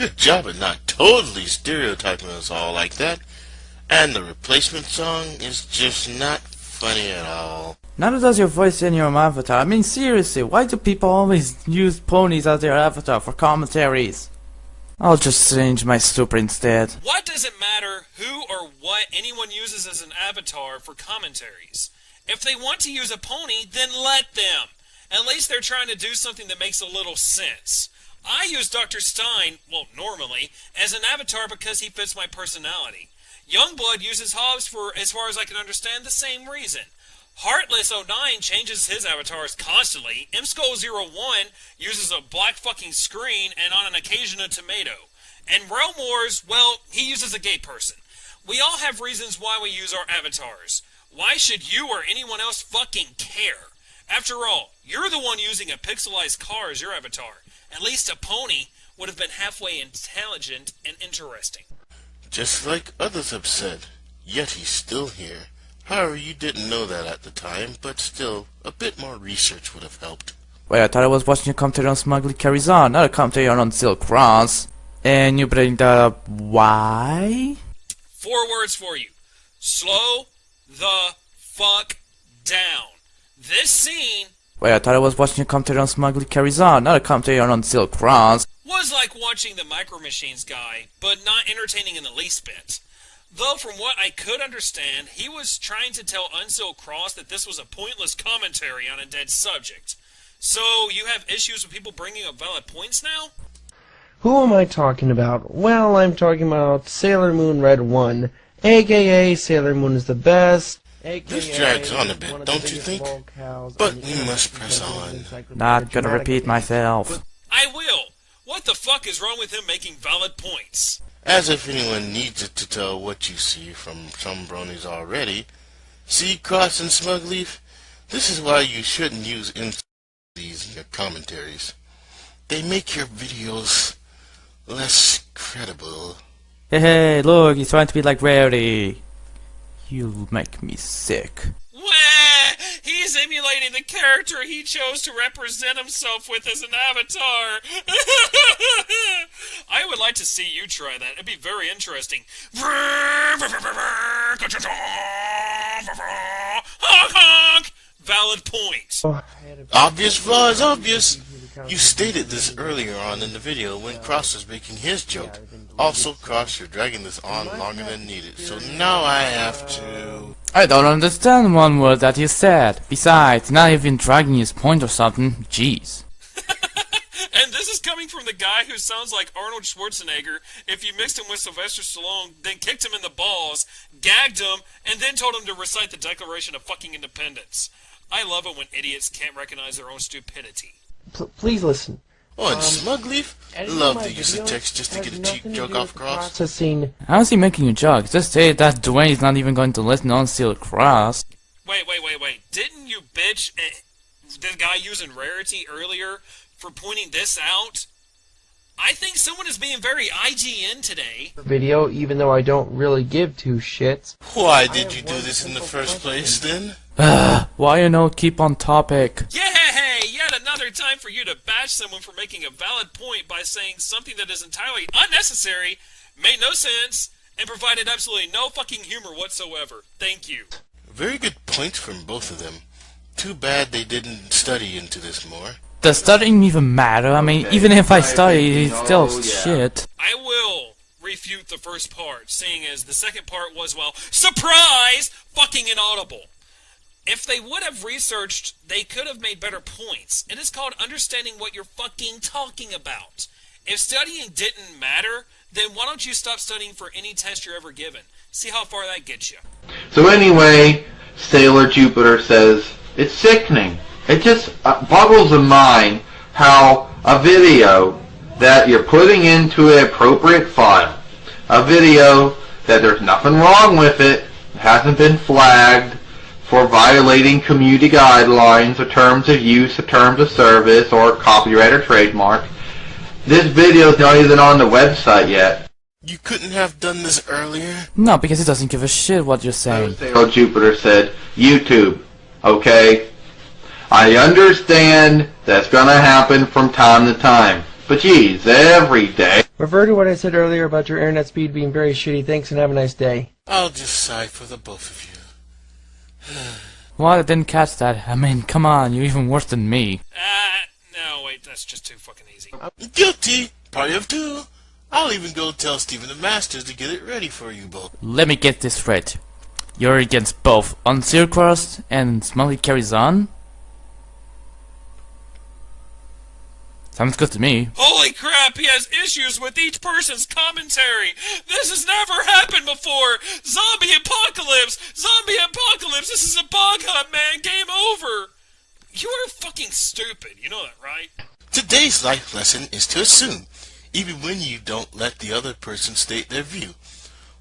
Good job at not totally stereotyping us all like that. And the replacement song is just not funny at all. Neither does your voice in your avatar. I mean, seriously, why do people always use ponies as their avatar for commentaries? I'll just change my super instead. What does it matter who or what anyone uses as an avatar for commentaries? If they want to use a pony, then let them. At least they're trying to do something that makes a little sense. I use Dr. Stein, well, normally, as an avatar because he fits my personality. Youngblood uses Hobbs for, as far as I can understand, the same reason. Heartless09 changes his avatars constantly. MSkull01 uses a black fucking screen and on an occasion a tomato. And Realmores, well, he uses a gay person. We all have reasons why we use our avatars. Why should you or anyone else fucking care? After all, you're the one using a pixelized car as your avatar. At least a pony would have been halfway intelligent and interesting. Just like others have said, yet he's still here. However, you didn't know that at the time, but still, a bit more research would have helped. Wait, I thought I was watching a commentary on Smugly Carries On, not a commentary on Silk Cross. And you bring that up, why? 4 words for you. Slow the fuck down. This scene... Wait, I thought I was watching a commentary on Smugly Carries On, not a commentary on Silk Cross. Was like watching the Micro Machines guy, but not entertaining in the least bit. Though from what I could understand, he was trying to tell Unsealed Cross that this was a pointless commentary on a dead subject. So, you have issues with people bringing up valid points now? Who am I talking about? Well, I'm talking about Sailor Moon Red 1, aka Sailor Moon is the best, aka This drags on a bit, don't you think? But we must press on. Not gonna repeat myself. I will! What the fuck is wrong with him making valid points? As if anyone needs it to tell what you see from some bronies already. See, Cross and Smugleaf? This is why you shouldn't use these in your commentaries. They make your videos less credible. Hey, look, he's trying to be like Rarity. You make me sick. Wah! He's emulating the character he chose to represent himself with as an avatar. I would like to see you try that. It'd be very interesting. Valid point. Obvious flaw is obvious. You stated this earlier on in the video when Cross was making his joke. Also, Cross, you're dragging this on longer than needed, so now I have to... I don't understand one word that you said. Besides, not even dragging his point or something. Jeez. And this is coming from the guy who sounds like Arnold Schwarzenegger if you mixed him with Sylvester Stallone, then kicked him in the balls, gagged him, and then told him to recite the Declaration of fucking Independence. I love it when idiots can't recognize their own stupidity. Please listen. Oh, and Smugleaf? Love to use the text just to get a cheap joke off Cross. How's he making a joke? Just say that Dwayne's not even going to listen on Silk Cross. Wait. Didn't you bitch the guy using Rarity earlier for pointing this out? I think someone is being very IGN today. Video, even though I don't really give two shits. Why did you do this in the first place, then? Why you not keep on topic? Yay! Yet another time for you to bash someone for making a valid point by saying something that is entirely unnecessary, made no sense, and provided absolutely no fucking humor whatsoever. Thank you. Very good points from both of them. Too bad they didn't study into this more. Does studying even matter? I mean, even if I study, it's still shit. I will refute the first part, seeing as the second part was, well, surprise! Fucking inaudible. If they would have researched, they could have made better points. It is called understanding what you're fucking talking about. If studying didn't matter, then why don't you stop studying for any test you're ever given? See how far that gets you. So anyway, Sailor Jupiter says, it's sickening. It just boggles the mind how a video that you're putting into an appropriate file, a video that there's nothing wrong with it, hasn't been flagged for violating community guidelines or terms of use or terms of service or copyright or trademark. This video is not even on the website yet. You couldn't have done this earlier? No, because he doesn't give a shit what you're saying. Sailor Jupiter said, YouTube, okay? I understand that's gonna happen from time to time, but geez, every day. Refer to what I said earlier about your internet speed being very shitty. Thanks and have a nice day. I'll just sigh for the both of you. Well, I didn't catch that. I mean, come on, you're even worse than me. No, wait, that's just too fucking easy. Guilty. Party of two. I'll even go tell Stephen the Masters to get it ready for you both. Let me get this straight. You're against both Unsealed Crust and Smiley Carries On? Sounds good to me. Holy crap, he has issues with each person's commentary! This has never happened before! Zombie apocalypse! Zombie apocalypse! This is a bog hunt, man! Game over! You are fucking stupid, you know that, right? Today's life lesson is to assume, even when you don't let the other person state their view.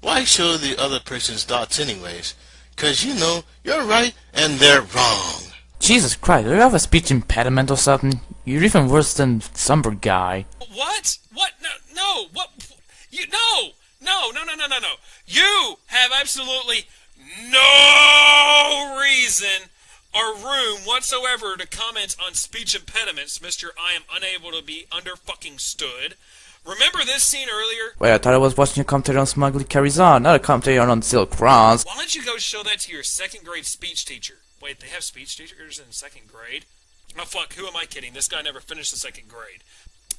Why show the other person's thoughts anyways? 'Cause you know you're right and they're wrong. Jesus Christ, do you have a speech impediment or something? You're even worse than Somber Guy. What? What? No, what? You, no! You have absolutely no reason or room whatsoever to comment on speech impediments, Mr. I am unable to be under-fucking-stood. Remember this scene earlier? Wait, I thought I was watching a commentary on Smiley Carries On, not a commentary on Unsealed Crust. Why don't you go show that to your second grade speech teacher? Wait, they have speech teachers in second grade? Oh fuck, who am I kidding? This guy never finished the second grade.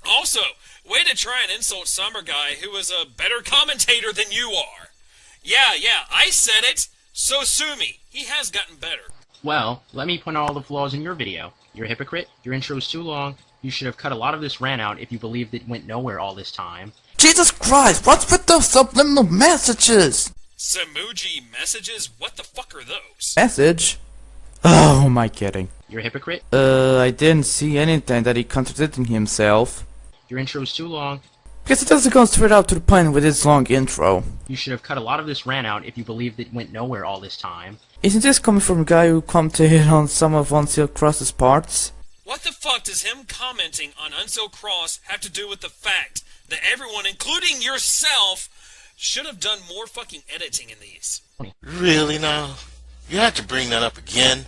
Also, way to try and insult Summer Guy, who is a better commentator than you are. Yeah, I said it, so sue me. He has gotten better. Well, let me point out all the flaws in your video. You're a hypocrite, your intro's too long, you should have cut a lot of this rant out if you believed it went nowhere all this time. Jesus Christ, what's with those subliminal messages? Samuji messages? What the fuck are those? Message? Oh, who am I kidding? You're a hypocrite, I didn't see anything that he contradicting himself. your intro's too long, Because he doesn't go straight out to the point with his long intro. you should have cut a lot of this rant out if you believed it went nowhere all this time. Isn't this coming from a guy who commented on some of Unsealed Crust's parts? What the fuck does him commenting on Unsealed Cross have to do with the fact that everyone, including yourself, should have done more fucking editing in these? Really now? You had to bring that up again?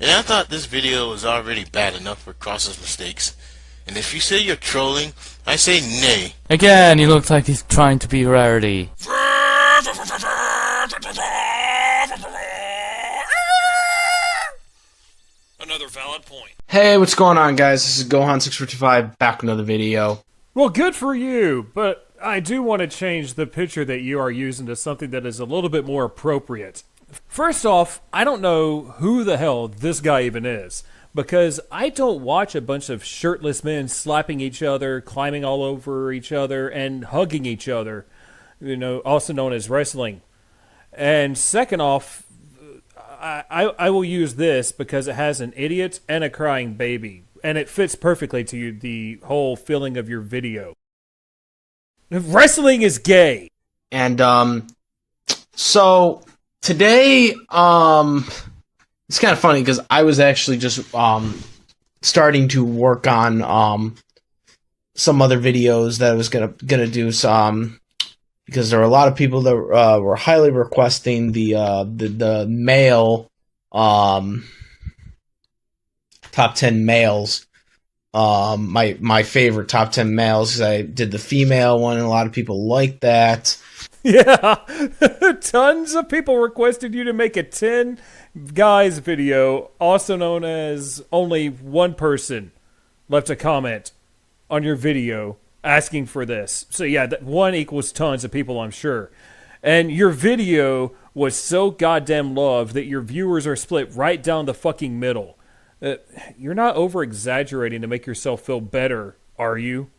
And I thought this video was already bad enough for Cross's mistakes. And if you say you're trolling, I say nay. Again, he looks like he's trying to be rarity. Another valid point. Hey, what's going on, guys? This is Gohan6425 back with another video. Well, good for you, but I do want to change the picture that you are using to something that is a little bit more appropriate. First off, I don't know who the hell this guy even is, because I don't watch a bunch of shirtless men slapping each other, climbing all over each other, and hugging each other, also known as wrestling. And second off, I will use this because it has an idiot and a crying baby, and it fits perfectly to the whole feeling of your video. Wrestling is gay. And, so, today, it's kind of funny because I was actually just, starting to work on, some other videos that I was gonna do some, because there were a lot of people that were highly requesting the male top 10 males. My favorite top 10 males, because I did the female one and a lot of people liked that. Yeah, tons of people requested you to make a 10 guys video, also known as only one person left a comment on your video asking for this. So yeah, that one equals tons of people, I'm sure. And your video was so goddamn loved that your viewers are split right down the fucking middle. You're not over-exaggerating to make yourself feel better, are you?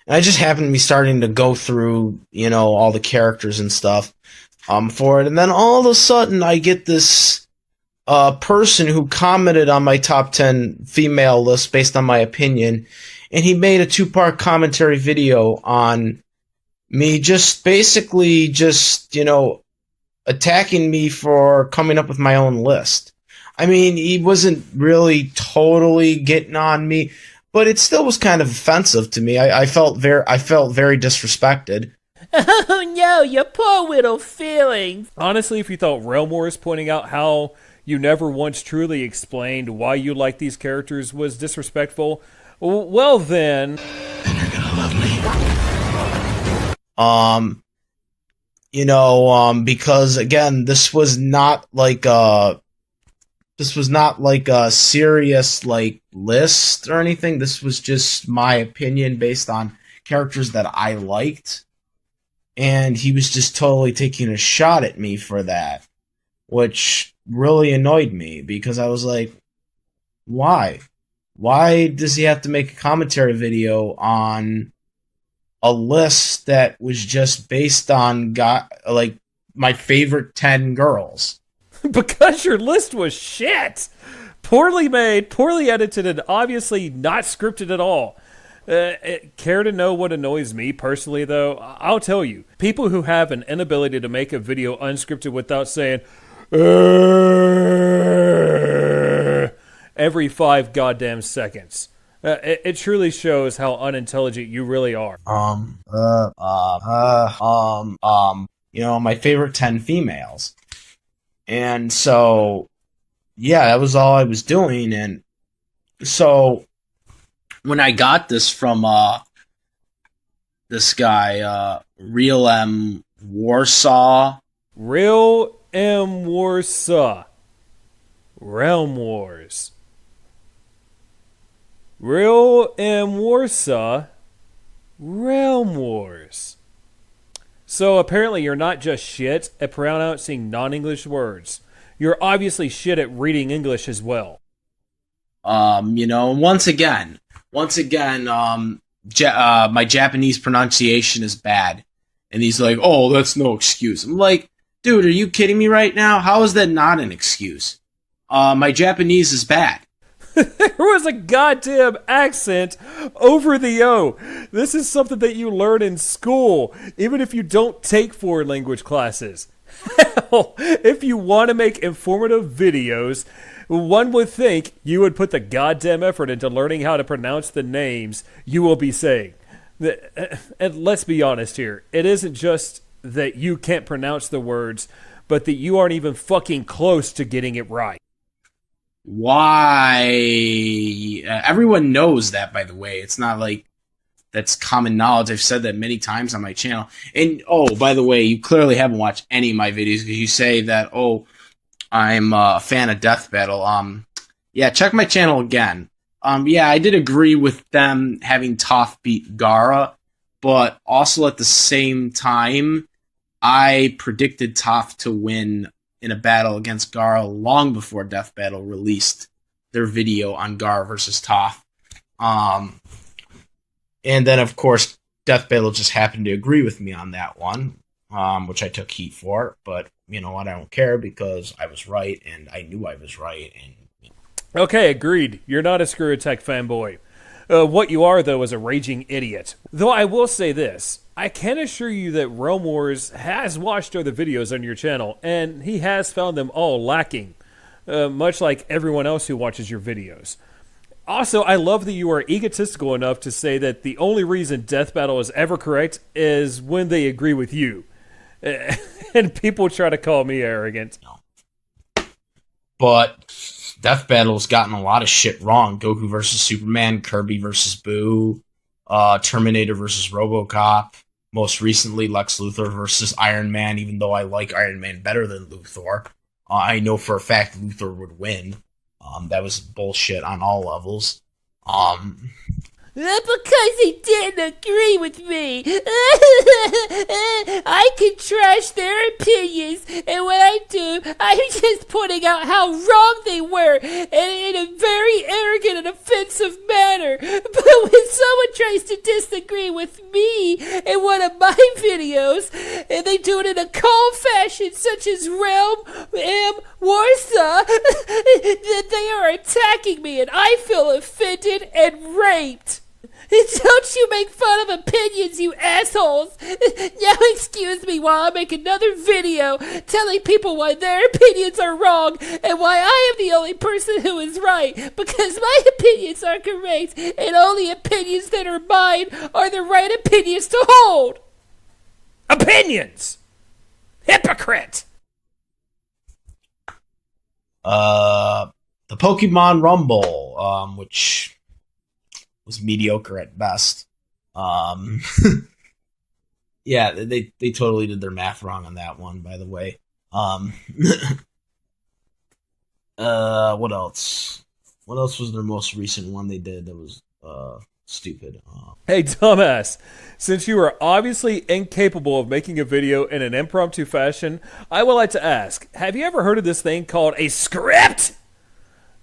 And I just happened to be starting to go through, all the characters and stuff for it. And then all of a sudden I get this person who commented on my top 10 female list based on my opinion. And he made a 2-part commentary video on me basically attacking me for coming up with my own list. I mean, he wasn't really totally getting on me, but it still was kind of offensive to me. I felt very disrespected. Oh no, your poor little feelings. Honestly, if you thought Realmore pointing out how you never once truly explained why you like these characters was disrespectful, well then... And you're gonna love me. Because again, this was not like a serious like list or anything. This was just my opinion based on characters that I liked, and he was just totally taking a shot at me for that, which really annoyed me because I was like, why? Why does he have to make a commentary video on a list that was just based on my favorite 10 girls? Because your list was shit! Poorly made, poorly edited, and obviously not scripted at all. Care to know what annoys me personally, though? I'll tell you. People who have an inability to make a video unscripted without saying, every 5 goddamn seconds. It truly shows how unintelligent you really are. My favorite 10 females. And so, yeah, that was all I was doing. And so, when I got this from this guy, Real M Warsaw. Real M Warsaw. Realm Wars. Real M Warsaw. Realm Wars. So apparently you're not just shit at pronouncing non-English words. You're obviously shit at reading English as well. Once again, my Japanese pronunciation is bad. And he's like, oh, that's no excuse. I'm like, dude, are you kidding me right now? How is that not an excuse? My Japanese is bad. There was a goddamn accent over the O. This is something that you learn in school, even if you don't take foreign language classes. Hell, if you want to make informative videos, one would think you would put the goddamn effort into learning how to pronounce the names you will be saying. And let's be honest here, it isn't just that you can't pronounce the words, but that you aren't even fucking close to getting it right. Why? Everyone knows that, by the way. It's not like that's common knowledge. I've said that many times on my channel. And, by the way, you clearly haven't watched any of my videos because you say that, I'm a fan of Death Battle. Yeah, check my channel again. Yeah, I did agree with them having Toph beat Gara, but also at the same time, I predicted Toph to win in a battle against Gara long before Death Battle released their video on Gara versus Toph. And then, of course, Death Battle just happened to agree with me on that one, which I took heat for. But, you know what, I don't care because I was right, and I knew I was right. Okay, agreed. You're not a Screw Attack fanboy. What you are, though, is a raging idiot. Though I will say this. I can assure you that Realm Wars has watched other videos on your channel, and he has found them all lacking, much like everyone else who watches your videos. Also, I love that you are egotistical enough to say that the only reason Death Battle is ever correct is when they agree with you. And people try to call me arrogant. But Death Battle's gotten a lot of shit wrong. Goku versus Superman, Kirby versus Boo, Terminator versus RoboCop. Most recently, Lex Luthor versus Iron Man, even though I like Iron Man better than Luthor. I know for a fact Luthor would win. That was bullshit on all levels. Because he didn't agree with me. I can trash their opinions, and when I do, I'm just pointing out how wrong they were, and in a very arrogant and offensive manner. But when someone tries to disagree with me in one of my videos, and they do it in a calm fashion, such as Realm M Warsaw, then they are attacking me, and I feel offended and raped. Don't you make fun of opinions, you assholes! Now excuse me while I make another video telling people why their opinions are wrong and why I am the only person who is right, because my opinions are correct and only opinions that are mine are the right opinions to hold! Opinions! Hypocrite! The Pokemon Rumble, which was mediocre at best. Yeah, they totally did their math wrong on that one, by the way. What else? What else was their most recent one they did that was stupid? Hey, dumbass. Since you are obviously incapable of making a video in an impromptu fashion, I would like to ask, have you ever heard of this thing called a script?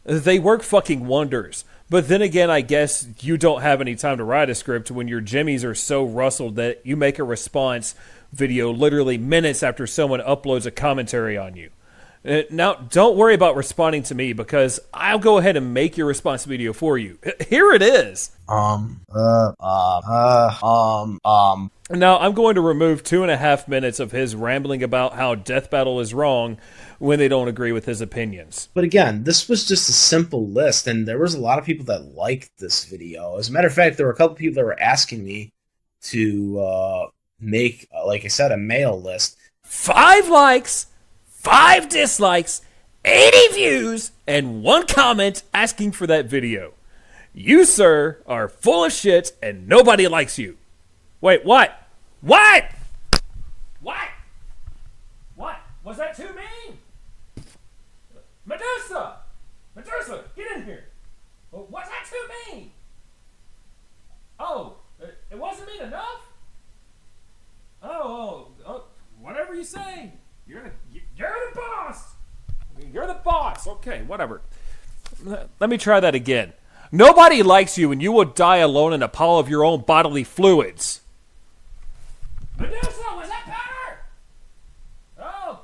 They work fucking wonders. But then again, I guess you don't have any time to write a script when your jimmies are so rustled that you make a response video literally minutes after someone uploads a commentary on you. Now, don't worry about responding to me because I'll go ahead and make your response video for you. Here it is. Now, I'm going to remove 2.5 minutes of his rambling about how Death Battle is wrong when they don't agree with his opinions. But again, this was just a simple list, and there was a lot of people that liked this video. As a matter of fact, there were a couple people that were asking me to make, like I said, a mail list. 5 likes, 5 dislikes, 80 views, and 1 comment asking for that video. You, sir, are full of shit, and nobody likes you. Wait, what? What? What? What? Was that too mean? Medusa! Medusa, get in here! Was that too mean? Oh, it wasn't mean enough? Oh, whatever you say. You're the boss! You're the boss! Okay, whatever. Let me try that again. Nobody likes you, and you will die alone in a pile of your own bodily fluids. Medusa, was that better? Oh.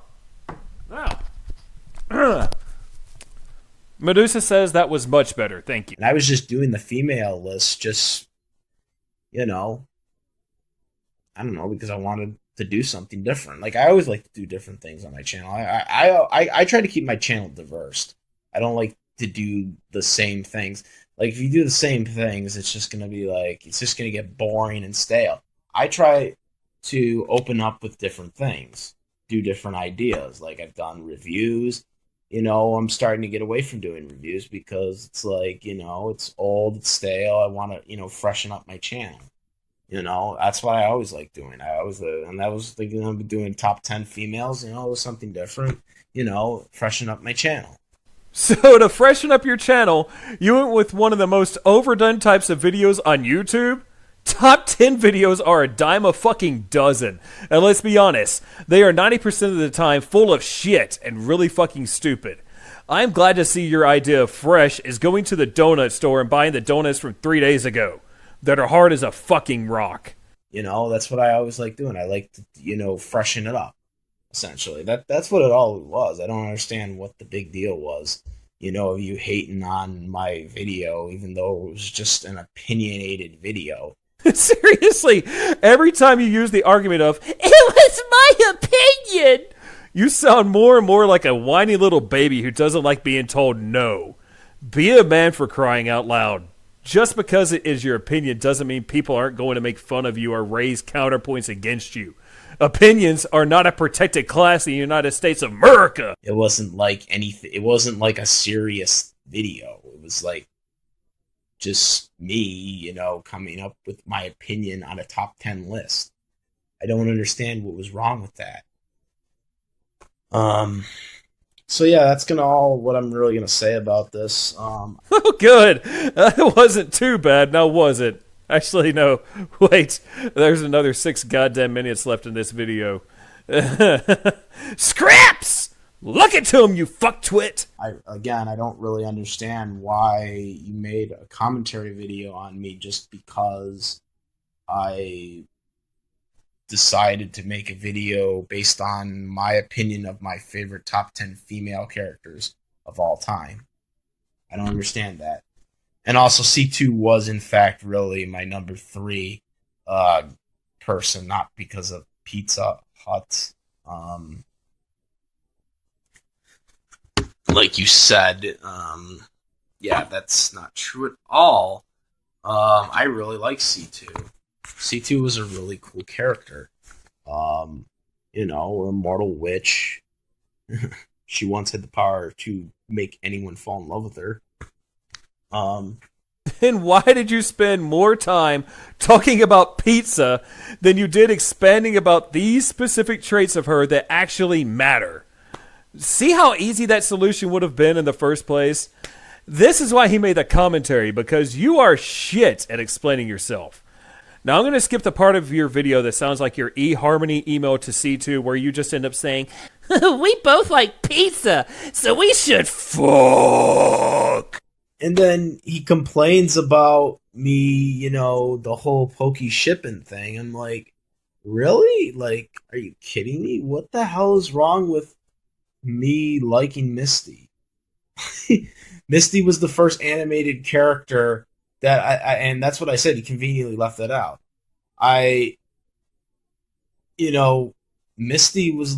No. Medusa says that was much better. Thank you. And I was just doing the female list just, I don't know, because I wanted to do something different. Like, I always like to do different things on my channel. I try to keep my channel diverse. I don't like to do the same things. Like, if you do the same things, it's just going to be like, it's just going to get boring and stale. I try to open up with different things, do different ideas. Like, I've done reviews. I'm starting to get away from doing reviews because it's like, it's old, it's stale. I want to, freshen up my channel. That's what I always like doing. And that was like, doing top 10 females, it was something different, freshen up my channel. So to freshen up your channel, you went with one of the most overdone types of videos on YouTube? Top 10 videos are a dime a fucking dozen. And let's be honest, they are 90% of the time full of shit and really fucking stupid. I'm glad to see your idea of fresh is going to the donut store and buying the donuts from 3 days ago that are hard as a fucking rock. That's what I always like doing. I like to, freshen it up, essentially. That's what it all was. I don't understand what the big deal was, of you hating on my video, even though it was just an opinionated video. Seriously, every time you use the argument of, it was my opinion, you sound more and more like a whiny little baby who doesn't like being told no. Be a man, for crying out loud. Just because it is your opinion doesn't mean people aren't going to make fun of you or raise counterpoints against you. Opinions are not a protected class in the United States of America. It wasn't like anything. It wasn't like a serious video. It was like just me, coming up with my opinion on a top 10 list. I don't understand what was wrong with that. So yeah, that's all what I'm really gonna say about this. Oh, good. That wasn't too bad, now was it? Actually, no. Wait, there's another 6 goddamn minutes left in this video. Scraps! Look at him, you fucktwit! I don't really understand why you made a commentary video on me just because I decided to make a video based on my opinion of my favorite top 10 female characters of all time. I don't understand that. And also, C2 was, in fact, really my number 3 person, not because of Pizza Hut. Like you said, yeah, that's not true at all. I really like C2. C2 was a really cool character. Immortal witch. She once had the power to make anyone fall in love with her. then why did you spend more time talking about pizza than you did expanding about these specific traits of her that actually matter? See how easy that solution would have been in the first place? This is why he made the commentary, because you are shit at explaining yourself. Now I'm going to skip the part of your video that sounds like your eHarmony email to C2 where you just end up saying, we both like pizza, so we should fuck. And then he complains about me, you know, the whole pokey shipping thing. I'm like, really? Like, are you kidding me? What the hell is wrong with me liking Misty? Misty was the first animated character that I and that's what I said. He conveniently left that out. Misty was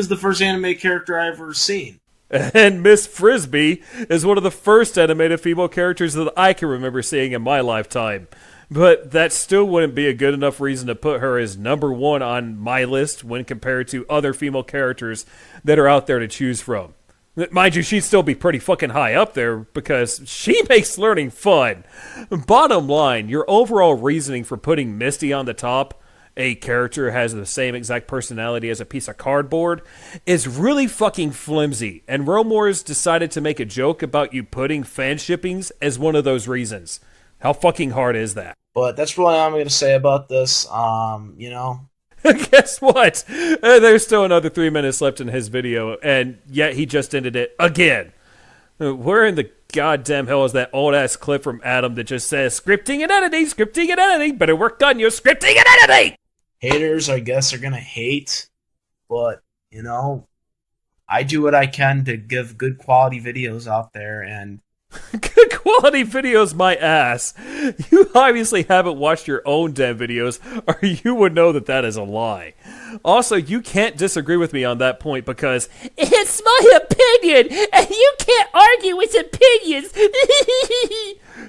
the first anime character I ever seen. And Miss Frisbee is one of the first animated female characters that I can remember seeing in my lifetime. But that still wouldn't be a good enough reason to put her as number one on my list when compared to other female characters that are out there to choose from. Mind you, she'd still be pretty fucking high up there because she makes learning fun. Bottom line, your overall reasoning for putting Misty on the top, a character has the same exact personality as a piece of cardboard, is really fucking flimsy. And Romors decided to make a joke about you putting fan shippings as one of those reasons. How fucking hard is that? But that's really all I'm going to say about this. Guess what? There's still another 3 minutes left in his video, and yet he just ended it again. Where in the goddamn hell is that old-ass clip from Adam that just says, scripting and editing, better work on your scripting and editing! Haters, I guess, are going to hate, but, I do what I can to give good quality videos out there, and good quality videos, my ass. You obviously haven't watched your own damn videos, or you would know that that is a lie. Also, you can't disagree with me on that point because it's my opinion, and you can't argue with opinions.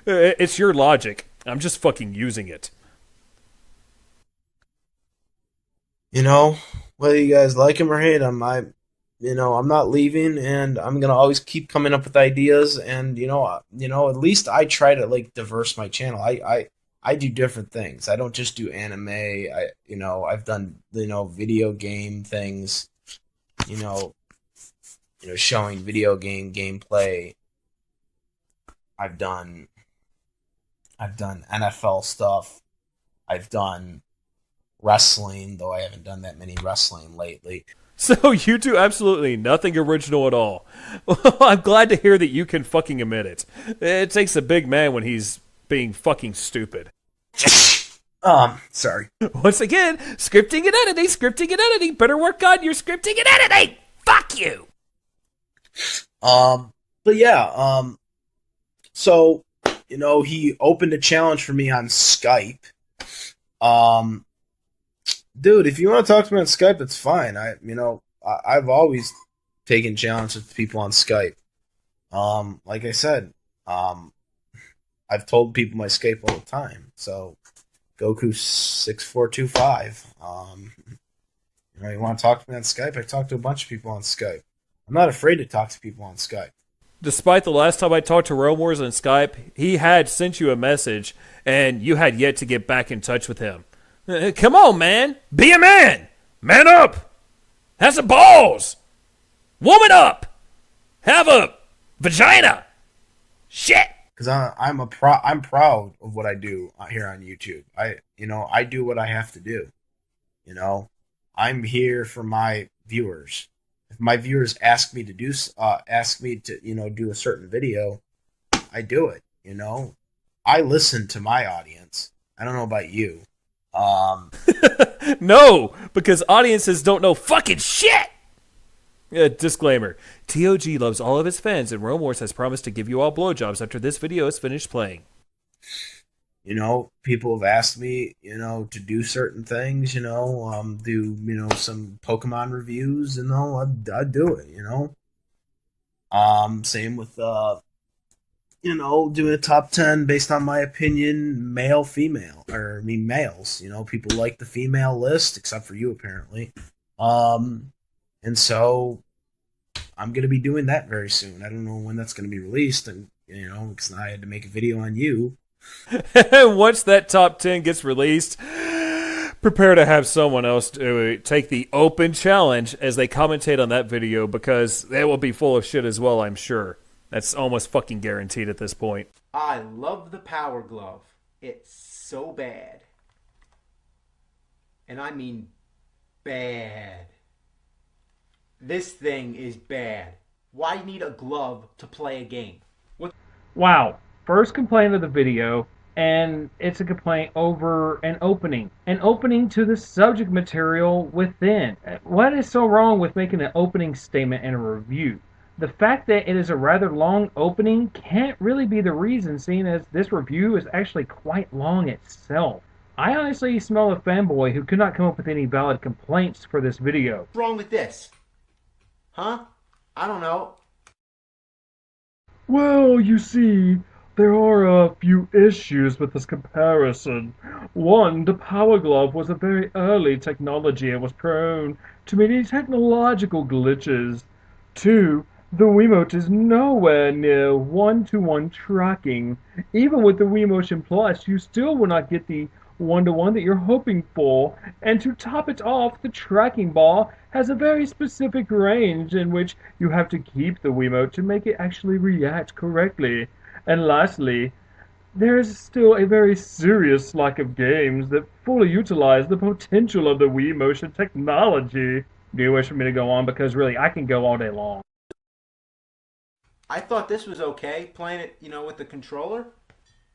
It's your logic. I'm just fucking using it. Whether you guys like him or hate him, I'm not leaving, and I'm gonna always keep coming up with ideas. And at least I try to diverse my channel. I do different things. I don't just do anime. I've done video game things. Showing video game gameplay. I've done NFL stuff. I've done wrestling, though I haven't done that many wrestling lately. So you do absolutely nothing original at all. Well, I'm glad to hear that you can fucking admit it. It takes a big man when he's being fucking stupid. Sorry. Once again, scripting and editing, better work on your scripting and editing! Fuck you! But yeah, so, he opened a challenge for me on Skype. Dude, if you want to talk to me on Skype, that's fine. I've always taken challenges with people on Skype. Like I said, I've told people my Skype all the time. So, Goku6425. You want to talk to me on Skype? I talk to a bunch of people on Skype. I'm not afraid to talk to people on Skype. Despite the last time I talked to Realm Wars on Skype, he had sent you a message, and you had yet to get back in touch with him. Come on, man. Be a man. Man up. Have some balls. Woman up. Have a vagina. Shit. Because I'm proud of what I do here on YouTube. I do what I have to do. I'm here for my viewers. If my viewers ask me to do do a certain video, I do it. I listen to my audience. I don't know about you. No, because audiences don't know fucking shit. Disclaimer. TOG loves all of his fans, and Realm Wars has promised to give you all blowjobs after this video is finished playing. People have asked me, to do certain things, do, some Pokemon reviews, I do it, Same with, doing a top 10 based on my opinion, male, female, males. People like the female list, except for you, apparently. And so I'm going to be doing that very soon. I don't know when that's going to be released, and, you know, because I had to make a video on you. Once that top 10 gets released, prepare to have someone else to take the open challenge as they commentate on that video, because they will be full of shit as well, I'm sure. That's almost fucking guaranteed at this point. I love the Power Glove. It's so bad. And I mean bad. This thing is bad. Why need a glove to play a game? Wow. First complaint of the video, and it's a complaint over an opening. An opening to the subject material within. What is so wrong with making an opening statement in a review? The fact that it is a rather long opening can't really be the reason, seeing as this review is actually quite long itself. I honestly smell a fanboy who could not come up with any valid complaints for this video. What's wrong with this? Huh? I don't know. Well, you see, there are a few issues with this comparison. One, the Power Glove was a very early technology and was prone to many technological glitches. Two, the Wiimote is nowhere near one-to-one tracking. Even with the Wii Motion Plus, you still will not get the one-to-one that you're hoping for. And to top it off, the tracking ball has a very specific range in which you have to keep the Wiimote to make it actually react correctly. And lastly, there is still a very serious lack of games that fully utilize the potential of the Wii Motion technology. Do you wish for me to go on? Because really, I can go all day long. I thought this was okay, playing it, with the controller.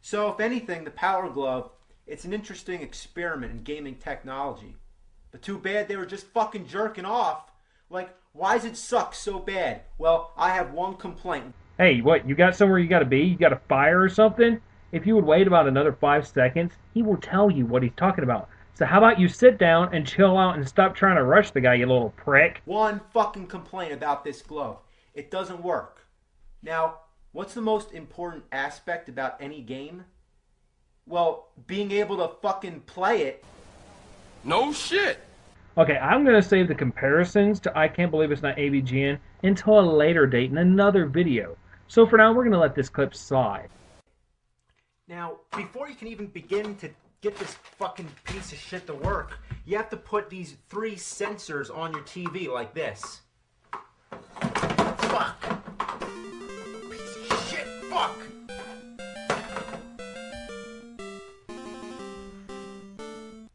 So if anything, the Power Glove, it's an interesting experiment in gaming technology. But too bad they were just fucking jerking off. Like, why does it suck so bad? Well, I have one complaint. Hey, what, you got somewhere you gotta be? You got a fire or something? If you would wait about another 5 seconds, he will tell you what he's talking about. So how about you sit down and chill out and stop trying to rush the guy, you little prick? One fucking complaint about this glove. It doesn't work. Now, what's the most important aspect about any game? Well, being able to fucking play it. No shit. Okay, I'm going to save the comparisons to I Can't Believe It's Not AVGN until a later date in another video. So for now, we're going to let this clip slide. Now, before you can even begin to get this fucking piece of shit to work, you have to put these 3 sensors on your TV like this. Fuck. Piece of shit. Fuck.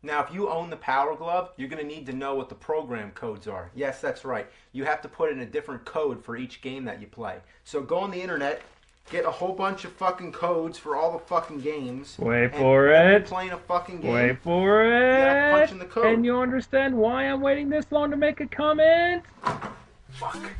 Now, if you own the Power Glove, you're going to need to know what the program codes are. Yes, that's right. You have to put in a different code for each game that you play. So go on the internet, get a whole bunch of fucking codes for all the fucking games. Wait for it. Playing a fucking game. Wait for it. You gotta punch in the code. And you understand why I'm waiting this long to make a comment? Fuck.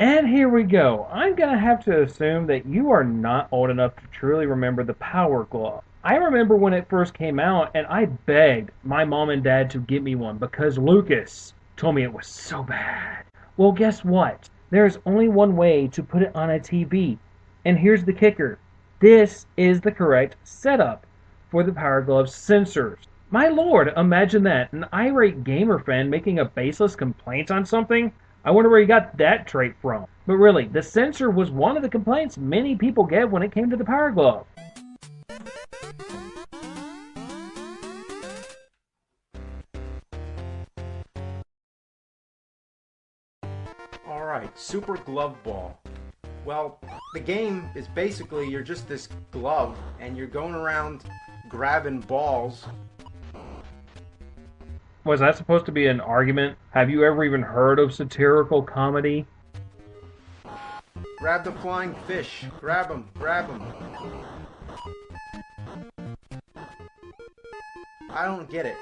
And here we go. I'm going to have to assume that you are not old enough to truly remember the Power Glove. I remember when it first came out, and I begged my mom and dad to get me one because Lucas told me it was so bad. Well, guess what? There's only one way to put it on a TV. And here's the kicker. This is the correct setup for the Power Glove sensors. My lord, imagine that. An irate gamer fan making a baseless complaint on something? I wonder where he got that trait from. But really, the sensor was one of the complaints many people gave when it came to the Power Glove. Alright, Super Glove Ball. Well, the game is basically you're just this glove and you're going around grabbing balls. Was that supposed to be an argument? Have you ever even heard of satirical comedy? Grab the flying fish. Grab him. Grab him. I don't get it.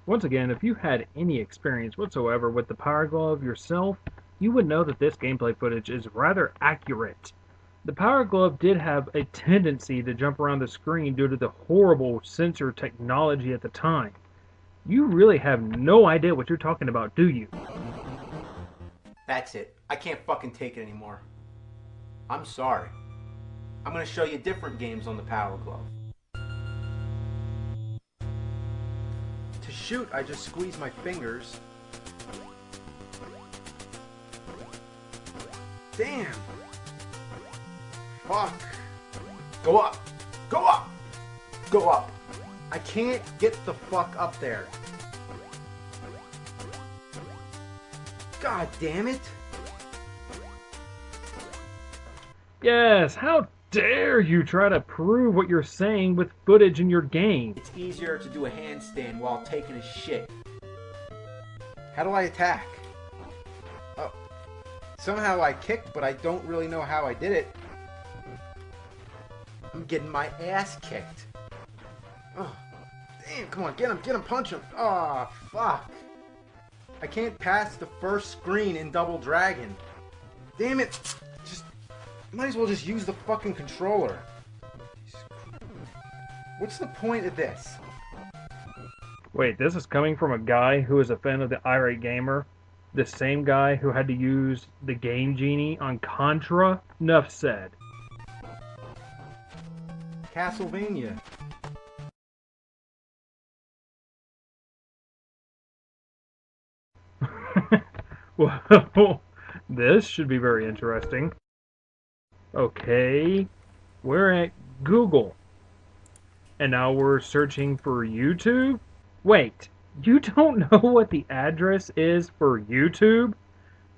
Once again, if you had any experience whatsoever with the Power Glove yourself, you would know that this gameplay footage is rather accurate. The Power Glove did have a tendency to jump around the screen due to the horrible sensor technology at the time. You really have no idea what you're talking about, do you? That's it. I can't fucking take it anymore. I'm sorry. I'm gonna show you different games on the Power Glove. To shoot, I just squeeze my fingers. damn. Fuck. Go up. Go up. Go up. I can't get the fuck up there. God damn it. Yes, how dare you try to prove what you're saying with footage in your game? It's easier to do a handstand while taking a shit. How do I attack? Oh. Somehow I kicked, but I don't really know how I did it. I'm getting my ass kicked. Oh. Damn, come on, get him, punch him. Oh, fuck. I can't pass the first screen in Double Dragon. Damn it. Might as well just use the fucking controller. What's the point of this? Wait, this is coming from a guy who is a fan of the Irate Gamer? The same guy who had to use the Game Genie on Contra? Nuff said. Castlevania. Well, this should be very interesting. Okay, we're at Google. And now we're searching for YouTube? Wait, you don't know what the address is for YouTube?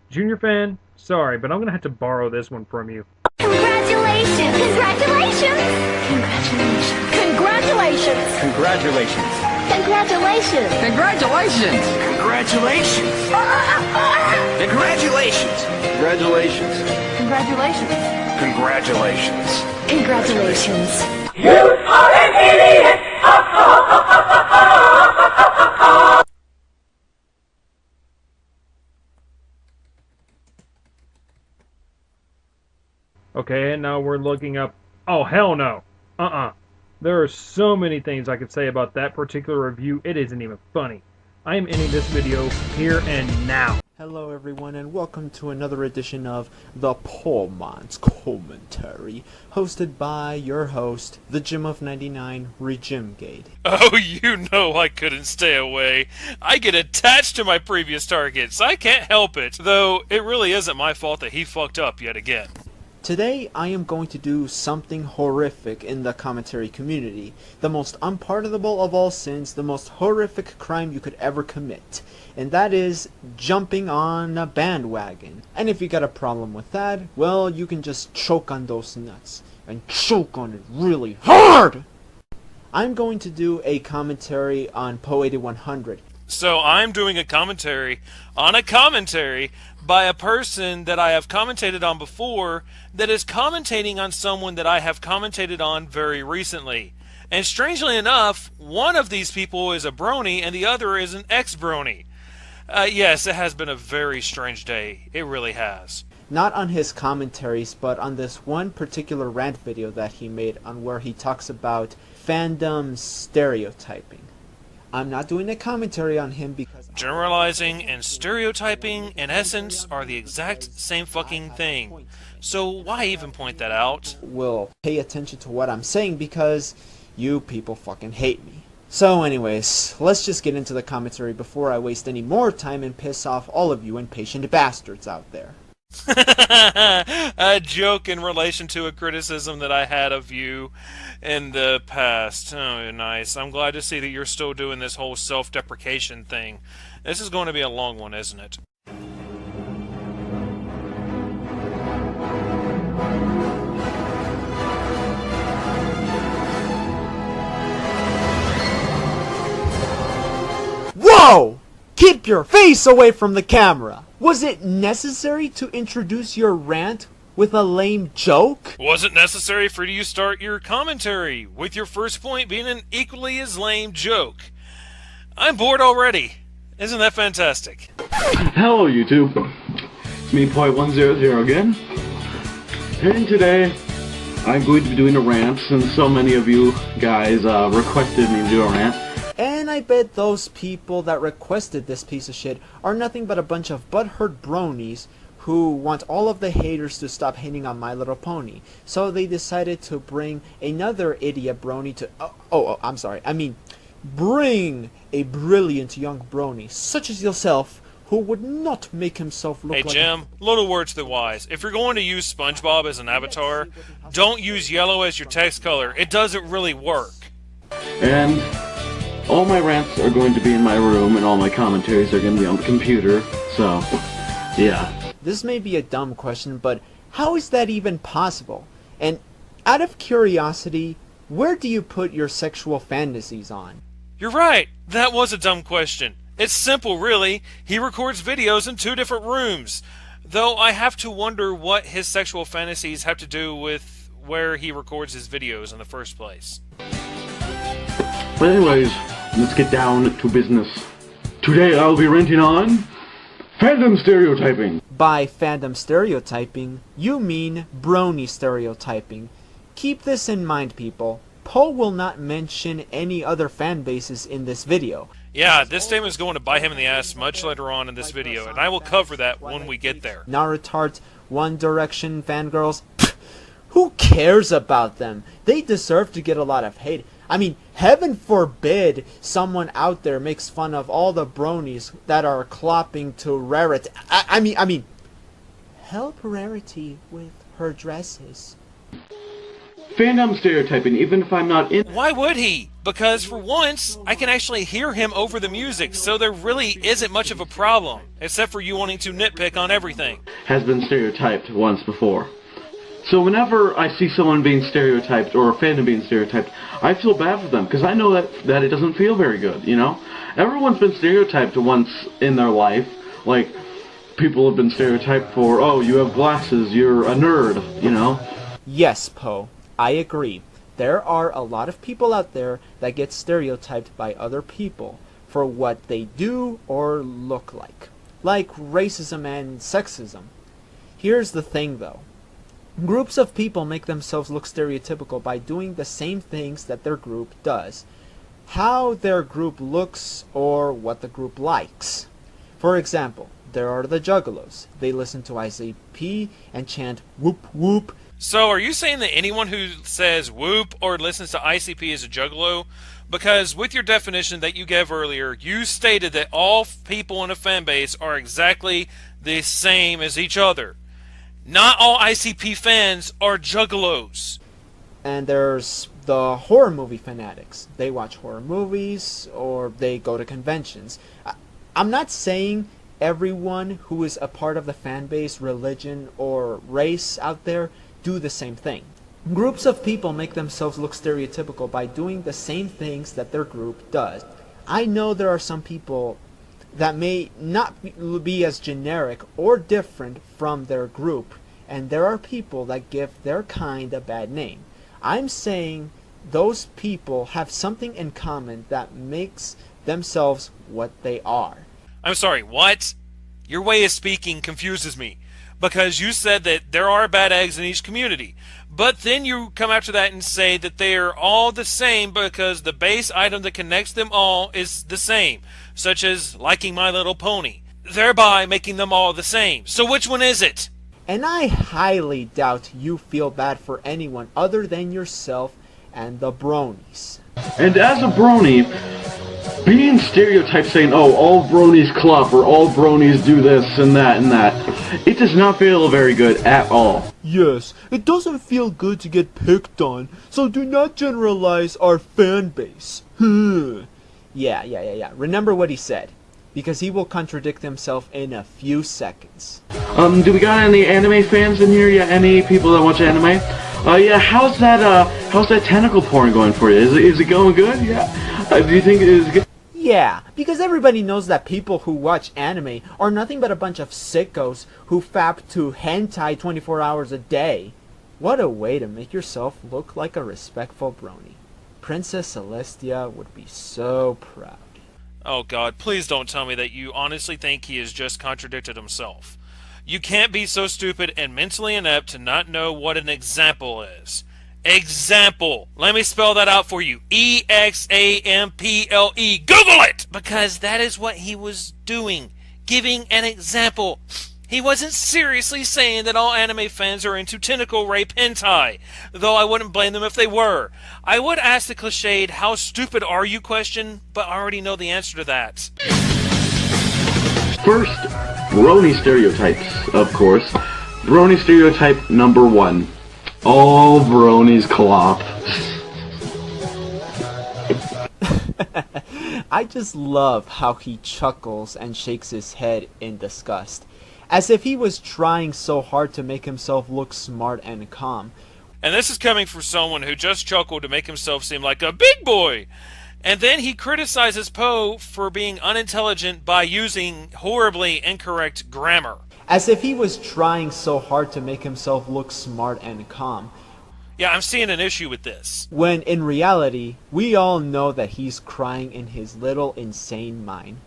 Junior fan, sorry, but I'm gonna have to borrow this one from you. Congratulations! Congratulations! Congratulations! Congratulations! Congratulations! Congratulations! Congratulations! Congratulations! Congratulations! Congratulations! Congratulations! Congratulations! You are an idiot! Okay, and now we're looking up... Oh, hell no! There are so many things I could say about that particular review, it isn't even funny. I am ending this video here and now. Hello everyone and welcome to another edition of The Poor Man's Commentary, hosted by your host, the Jim of 99, Regimgate. Oh, you know I couldn't stay away. I get attached to my previous targets. I can't help it. Though, it really isn't my fault that he fucked up yet again. Today, I am going to do something horrific in the commentary community. The most unpardonable of all sins, the most horrific crime you could ever commit. And that is jumping on a bandwagon. And if you got a problem with that, well, you can just choke on those nuts. And choke on it really hard! I'm going to do a commentary on Poe 8100. So I'm doing a commentary on a commentary by a person that I have commentated on before that is commentating on someone that I have commentated on very recently. And strangely enough, one of these people is a brony and the other is an ex-brony. Yes, it has been a very strange day. It really has. Not on his commentaries, but on this one particular rant video that he made on where he talks about fandom stereotyping. I'm not doing a commentary on him because... Generalizing and stereotyping, in essence, are the exact same fucking thing. So why even point that out? Will pay attention to what I'm saying because you people fucking hate me. So anyways, let's just get into the commentary before I waste any more time and piss off all of you impatient bastards out there. A joke in relation to a criticism that I had of you in the past. Oh, nice. I'm glad to see that you're still doing this whole self-deprecation thing. This is going to be a long one, isn't it? Whoa! Keep your face away from the camera! Was it necessary to introduce your rant with a lame joke? Was it necessary for you to start your commentary with your first point being an equally as lame joke? I'm bored already. Isn't that fantastic? Hello YouTube, it's me Point100 again, and today I'm going to be doing a rant since so many of you guys requested me to do a rant. And I bet those people that requested this piece of shit are nothing but a bunch of butthurt bronies who want all of the haters to stop hating on My Little Pony. So they decided to bring another idiot brony to... bring a brilliant young brony, such as yourself, who would not make himself look Hey like Jim, little word to the wise. If you're going to use SpongeBob as an avatar, don't use yellow as your text color. It doesn't really work. And all my rants are going to be in my room, and all my commentaries are going to be on the computer, so, yeah. This may be a dumb question, but how is that even possible? And out of curiosity, where do you put your sexual fantasies on? You're right. That was a dumb question. It's simple, really. He records videos in 2 different rooms. Though I have to wonder what his sexual fantasies have to do with where he records his videos in the first place. But anyways, let's get down to business. Today I'll be ranting on fandom stereotyping. By fandom stereotyping, you mean brony stereotyping. Keep this in mind, people. Poe will not mention any other fan bases in this video. Yeah, this statement is going to bite him in the ass much later on in this video, and I will cover that when we get there. Naruto, One Direction fangirls, who cares about them? They deserve to get a lot of hate. I mean, heaven forbid someone out there makes fun of all the bronies that are clopping to Rarity. I mean, help Rarity with her dresses. Fandom stereotyping, even if I'm not in... Why would he? Because for once, I can actually hear him over the music, so there really isn't much of a problem, except for you wanting to nitpick on everything. Has been stereotyped once before. So whenever I see someone being stereotyped, or a fandom being stereotyped, I feel bad for them, because I know that it doesn't feel very good, you know? Everyone's been stereotyped once in their life. Like, people have been stereotyped for, oh, you have glasses, you're a nerd, you know? Yes, Poe, I agree. There are a lot of people out there that get stereotyped by other people for what they do or look like racism and sexism. Here's the thing, though. Groups of people make themselves look stereotypical by doing the same things that their group does. How their group looks or what the group likes. For example, there are the Juggalos. They listen to ICP and chant whoop whoop. So are you saying that anyone who says whoop or listens to ICP is a juggalo? Because with your definition that you gave earlier, you stated that all people in a fan base are exactly the same as each other. Not all ICP fans are juggalos. And there's the horror movie fanatics. They watch horror movies or they go to conventions. I'm not saying everyone who is a part of the fan base, religion, or race out there do the same thing. Groups of people make themselves look stereotypical by doing the same things that their group does. I know there are some people that may not be as generic or different from their group, and there are people that give their kind a bad name. I'm saying those people have something in common that makes themselves what they are. I'm sorry, what? Your way of speaking confuses me, because you said that there are bad eggs in each community, but then you come after that and say that they are all the same because the base item that connects them all is the same, such as liking My Little Pony, thereby making them all the same. So which one is it? And I highly doubt you feel bad for anyone other than yourself and the bronies. And as a brony, being stereotyped saying, oh, all bronies club, or all bronies do this and that, it does not feel very good at all. Yes, it doesn't feel good to get picked on, so do not generalize our fan base. Yeah. Remember what he said, because he will contradict himself in a few seconds. Do we got any anime fans in here? Yeah, any people that watch anime? Yeah, how's that tentacle porn going for you? Is it going good? Yeah. Do you think it is good? Yeah, because everybody knows that people who watch anime are nothing but a bunch of sickos who fap to hentai 24 hours a day. What a way to make yourself look like a respectful brony. Princess Celestia would be so proud. Oh God, please don't tell me that you honestly think he has just contradicted himself. You can't be so stupid and mentally inept to not know what an example is. Example. Let me spell that out for you. E-X-A-M-P-L-E. Google it! Because that is what he was doing. Giving an example. He wasn't seriously saying that all anime fans are into tentacle rape hentai, though I wouldn't blame them if they were. I would ask the cliched, how stupid are you question, but I already know the answer to that. First, brony stereotypes, of course. Brony stereotype number 1. All bronies clop. I just love how he chuckles and shakes his head in disgust, as if he was trying so hard to make himself look smart and calm. And this is coming from someone who just chuckled to make himself seem like a big boy. And then he criticizes Poe for being unintelligent by using horribly incorrect grammar. As if he was trying so hard to make himself look smart and calm. Yeah, I'm seeing an issue with this. When in reality, we all know that he's crying in his little insane mind,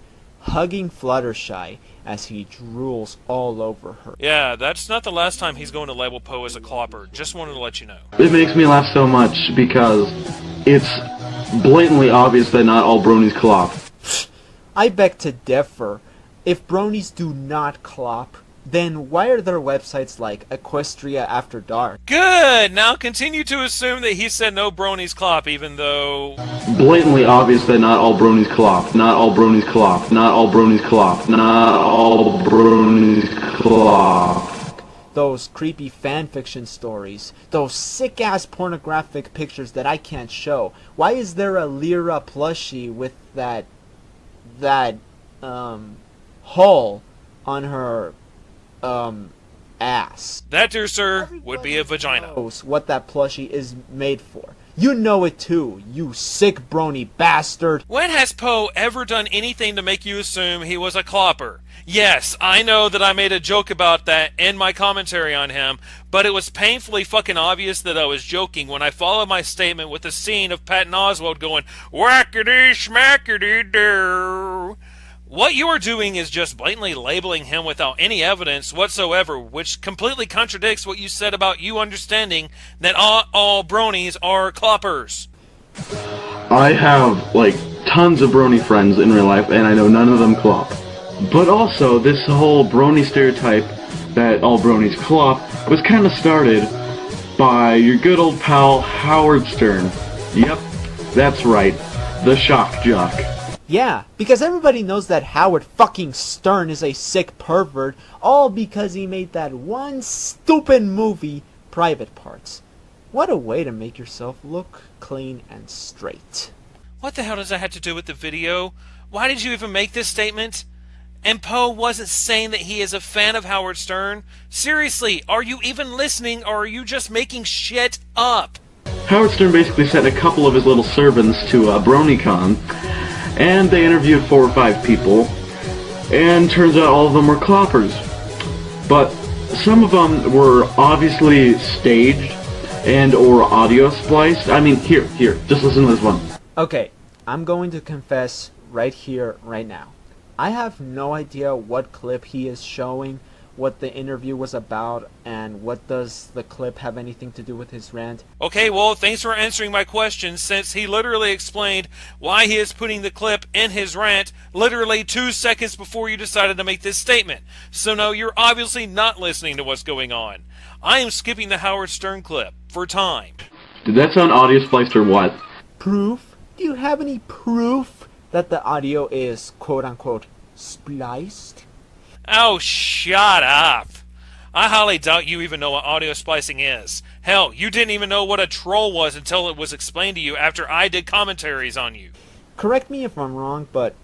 hugging Fluttershy as he drools all over her. Yeah, that's not the last time he's going to label Poe as a clopper. Just wanted to let you know. It makes me laugh so much because it's blatantly obvious that not all bronies clop. I beg to differ. If bronies do not clop, then why are there websites like Equestria After Dark? Good! Now continue to assume that he said no bronies clop, even though... Blatantly obvious that not all bronies clop. Not all bronies clop. Not all bronies clop. Not all bronies clop. Those creepy fanfiction stories. Those sick-ass pornographic pictures that I can't show. Why is there a Lyra plushie with that hole on her ass? That, dear sir, would be a vagina. Knows what that plushie is made for. You know it too, you sick brony bastard. When has Poe ever done anything to make you assume he was a clopper? Yes, I know that I made a joke about that in my commentary on him, but it was painfully fucking obvious that I was joking when I followed my statement with a scene of Patton Oswalt going, whackity schmackity doo. What you are doing is just blatantly labeling him without any evidence whatsoever, which completely contradicts what you said about you understanding that all bronies are cloppers. I have, like, tons of brony friends in real life, and I know none of them clop. But also, this whole brony stereotype that all bronies clop was kind of started by your good old pal Howard Stern. Yep, that's right, the shock jock. Yeah, because everybody knows that Howard fucking Stern is a sick pervert, all because he made that one stupid movie, Private Parts. What a way to make yourself look clean and straight. What the hell does that have to do with the video? Why did you even make this statement? And Poe wasn't saying that he is a fan of Howard Stern? Seriously, are you even listening, or are you just making shit up? Howard Stern basically sent a couple of his little servants to BronyCon, and they interviewed 4 or 5 people, and turns out all of them were cloppers. But some of them were obviously staged and or audio spliced. I mean, here, just listen to this one. Okay, I'm going to confess right here, right now. I have no idea what clip he is showing, what the interview was about, and what does the clip have anything to do with his rant. Okay, well, thanks for answering my question, since he literally explained why he is putting the clip in his rant literally 2 seconds before you decided to make this statement. So no, you're obviously not listening to what's going on. I am skipping the Howard Stern clip for time. Did that sound audio spliced or what? Proof? Do you have any proof that the audio is quote-unquote spliced? Oh, shut up. I highly doubt you even know what audio splicing is. Hell, you didn't even know what a troll was until it was explained to you after I did commentaries on you. Correct me if I'm wrong, but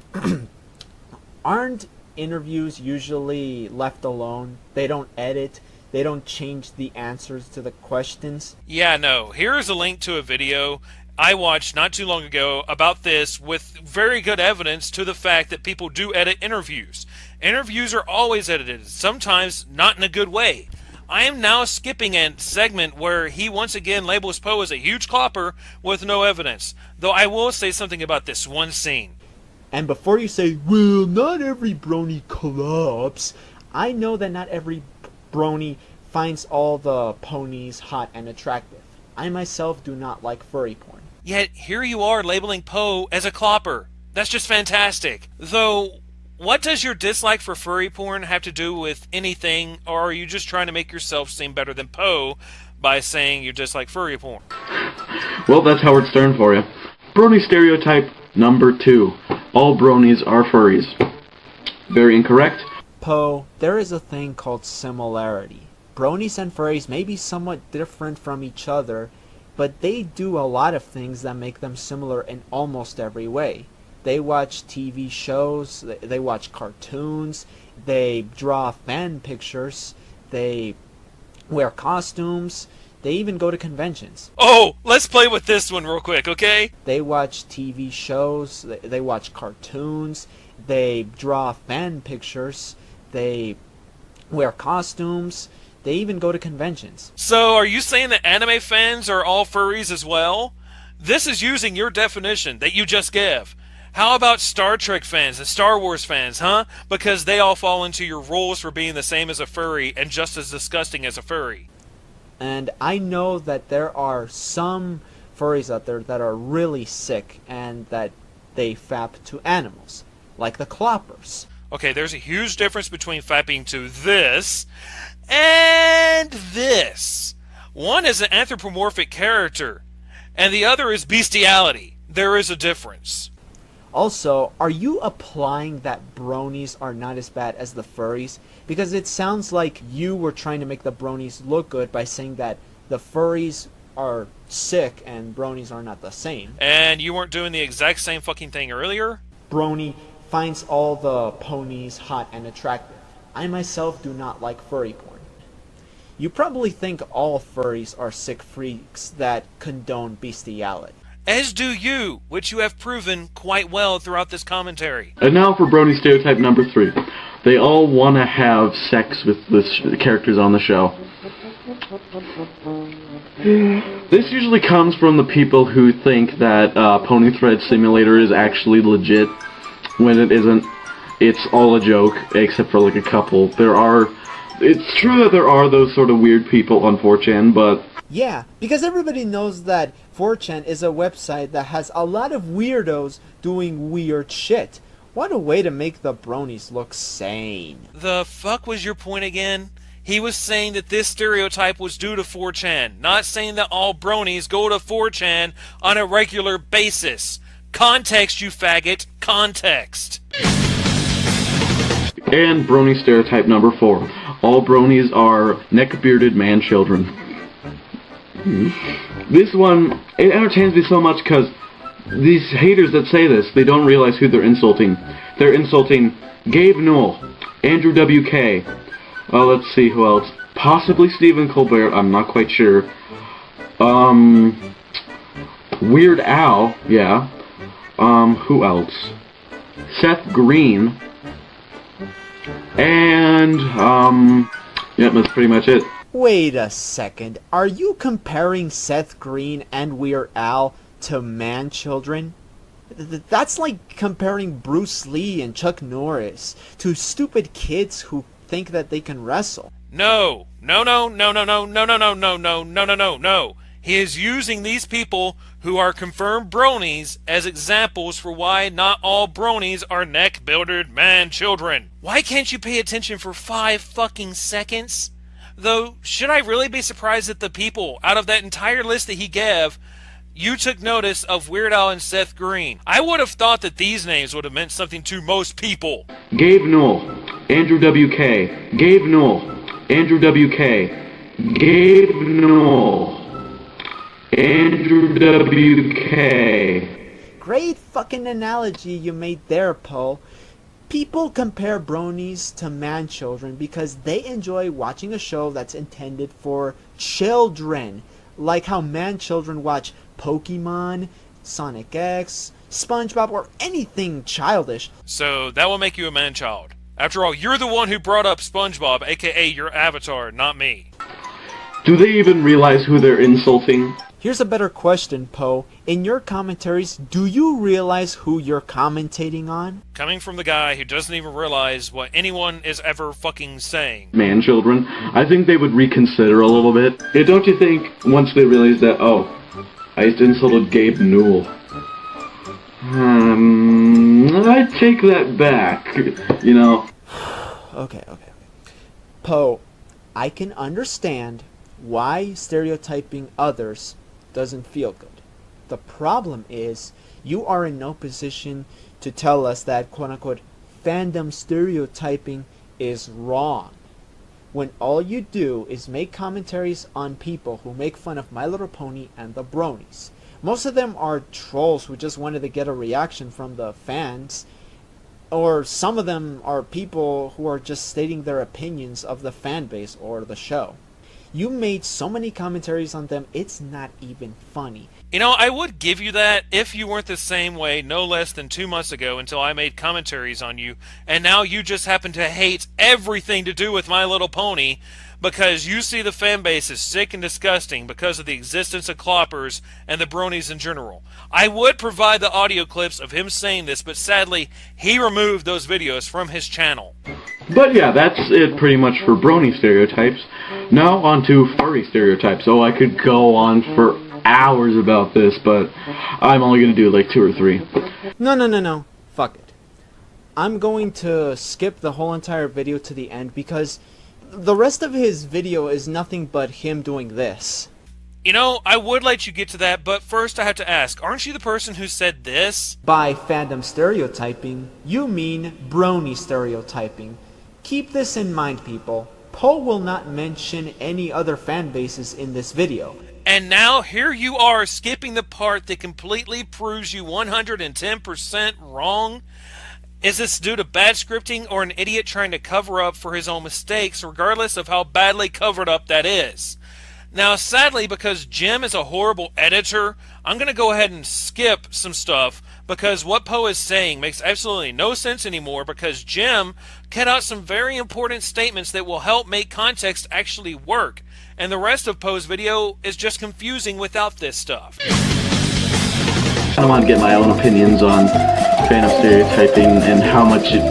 aren't interviews usually left alone? They don't edit, they don't change the answers to the questions? Yeah, no. Here is a link to a video I watched not too long ago about this with very good evidence to the fact that people do edit interviews. Interviews are always edited, sometimes not in a good way. I am now skipping a segment where he once again labels Poe as a huge clopper with no evidence, though I will say something about this one scene. And before you say, well, not every brony clops, I know that not every brony finds all the ponies hot and attractive. I myself do not like furry porn. Yet here you are labeling Poe as a clopper. That's just fantastic. Though, what does your dislike for furry porn have to do with anything, or are you just trying to make yourself seem better than Poe by saying you dislike furry porn? Well, that's Howard Stern for you. Brony stereotype number 2. All bronies are furries. Very incorrect. Poe, there is a thing called similarity. Bronies and furries may be somewhat different from each other, but they do a lot of things that make them similar in almost every way. They watch TV shows, they watch cartoons, they draw fan pictures, they wear costumes, they even go to conventions. Oh, let's play with this one real quick, okay? They watch TV shows, they watch cartoons, they draw fan pictures, they wear costumes, they even go to conventions. So, are you saying that anime fans are all furries as well? This is using your definition that you just gave. How about Star Trek fans and Star Wars fans, huh? Because they all fall into your rules for being the same as a furry and just as disgusting as a furry. And I know that there are some furries out there that are really sick and that they fap to animals, like the cloppers. Okay, there's a huge difference between fapping to this and this. One is an anthropomorphic character, and the other is bestiality. There is a difference. Also, are you applying that bronies are not as bad as the furries? Because it sounds like you were trying to make the bronies look good by saying that the furries are sick and bronies are not the same. And you weren't doing the exact same fucking thing earlier? Brony finds all the ponies hot and attractive. I myself do not like furry porn. You probably think all furries are sick freaks that condone bestiality. As do you, which you have proven quite well throughout this commentary. And now for brony stereotype number 3. They all want to have sex with the characters on the show. This usually comes from the people who think that Pony Thread Simulator is actually legit, when it isn't. It's all a joke, except for like a couple. It's true that there are those sort of weird people on 4chan, but... Yeah, because everybody knows that 4chan is a website that has a lot of weirdos doing weird shit. What a way to make the bronies look sane. The fuck was your point again? He was saying that this stereotype was due to 4chan, not saying that all bronies go to 4chan on a regular basis. Context, you faggot. Context. And brony stereotype number 4. All bronies are neck-bearded man-children. This one, it entertains me so much because these haters that say this, they don't realize who they're insulting. They're insulting Gabe Newell, Andrew WK, let's see who else, possibly Stephen Colbert, I'm not quite sure, Weird Al, yeah, who else, Seth Green, and, yep, that's pretty much it. Wait a second, are you comparing Seth Green and Weird Al to man-children? That's like comparing Bruce Lee and Chuck Norris to stupid kids who think that they can wrestle. No. He is using these people who are confirmed bronies as examples for why not all bronies are neck-bearded man-children. Why can't you pay attention for 5 fucking seconds? Though, should I really be surprised that the people, out of that entire list that he gave, you took notice of Weird Al and Seth Green? I would have thought that these names would have meant something to most people. Gabe Newell, Andrew WK, Gabe Newell, Andrew WK, Gabe Newell, Andrew WK. Great fucking analogy you made there, Poe. People compare bronies to man-children because they enjoy watching a show that's intended for children. Like how man-children watch Pokemon, Sonic X, SpongeBob, or anything childish. So that will make you a man-child. After all, you're the one who brought up SpongeBob, aka your avatar, not me. Do they even realize who they're insulting? Here's a better question, Poe. In your commentaries, do you realize who you're commentating on? Coming from the guy who doesn't even realize what anyone is ever fucking saying. Man-children, I think they would reconsider a little bit. Yeah, don't you think, once they realize that, oh, I just insulted Gabe Newell. I take that back, you know. Okay. Poe, I can understand why stereotyping others doesn't feel good. The problem is, you are in no position to tell us that quote-unquote fandom stereotyping is wrong. When all you do is make commentaries on people who make fun of My Little Pony and the Bronies. Most of them are trolls who just wanted to get a reaction from the fans, or some of them are people who are just stating their opinions of the fan base or the show. You made so many commentaries on them, it's not even funny. You know, I would give you that if you weren't the same way no less than 2 months ago until I made commentaries on you, and now you just happen to hate everything to do with My Little Pony because you see the fan base as sick and disgusting because of the existence of cloppers and the bronies in general. I would provide the audio clips of him saying this, but sadly, he removed those videos from his channel. But yeah, that's it pretty much for brony stereotypes. Now on to furry stereotypes. Oh, I could go on for hours about this, but I'm only going to do like 2 or 3. No. Fuck it. I'm going to skip the whole entire video to the end because the rest of his video is nothing but him doing this. You know, I would let you get to that, but first I have to ask, aren't you the person who said this? By fandom stereotyping, you mean brony stereotyping. Keep this in mind, people. Poe will not mention any other fan bases in this video. And now here you are skipping the part that completely proves you 110% wrong? Is this due to bad scripting or an idiot trying to cover up for his own mistakes, regardless of how badly covered up that is? Now, sadly, because Jim is a horrible editor, I'm going to go ahead and skip some stuff because what Poe is saying makes absolutely no sense anymore because Jim cut out some very important statements that will help make context actually work. And the rest of Poe's video is just confusing without this stuff. I don't want to get my own opinions on fandom stereotyping and how much it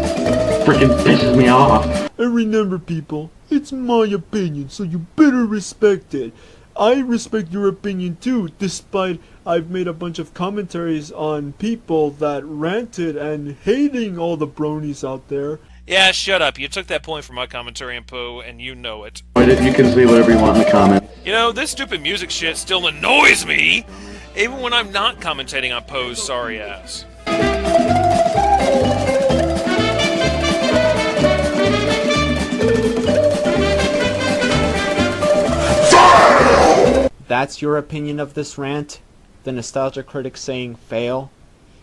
freaking pisses me off. And remember, people, it's my opinion, so you better respect it. I respect your opinion too, despite I've made a bunch of commentaries on people that ranted and hating all the bronies out there. Yeah, shut up. You took that point from my commentary on Poe, and you know it. You can say whatever you want in the comments. You know, this stupid music shit still annoys me, even when I'm not commentating on Poe's sorry ass. That's your opinion of this rant? The nostalgia critic saying fail?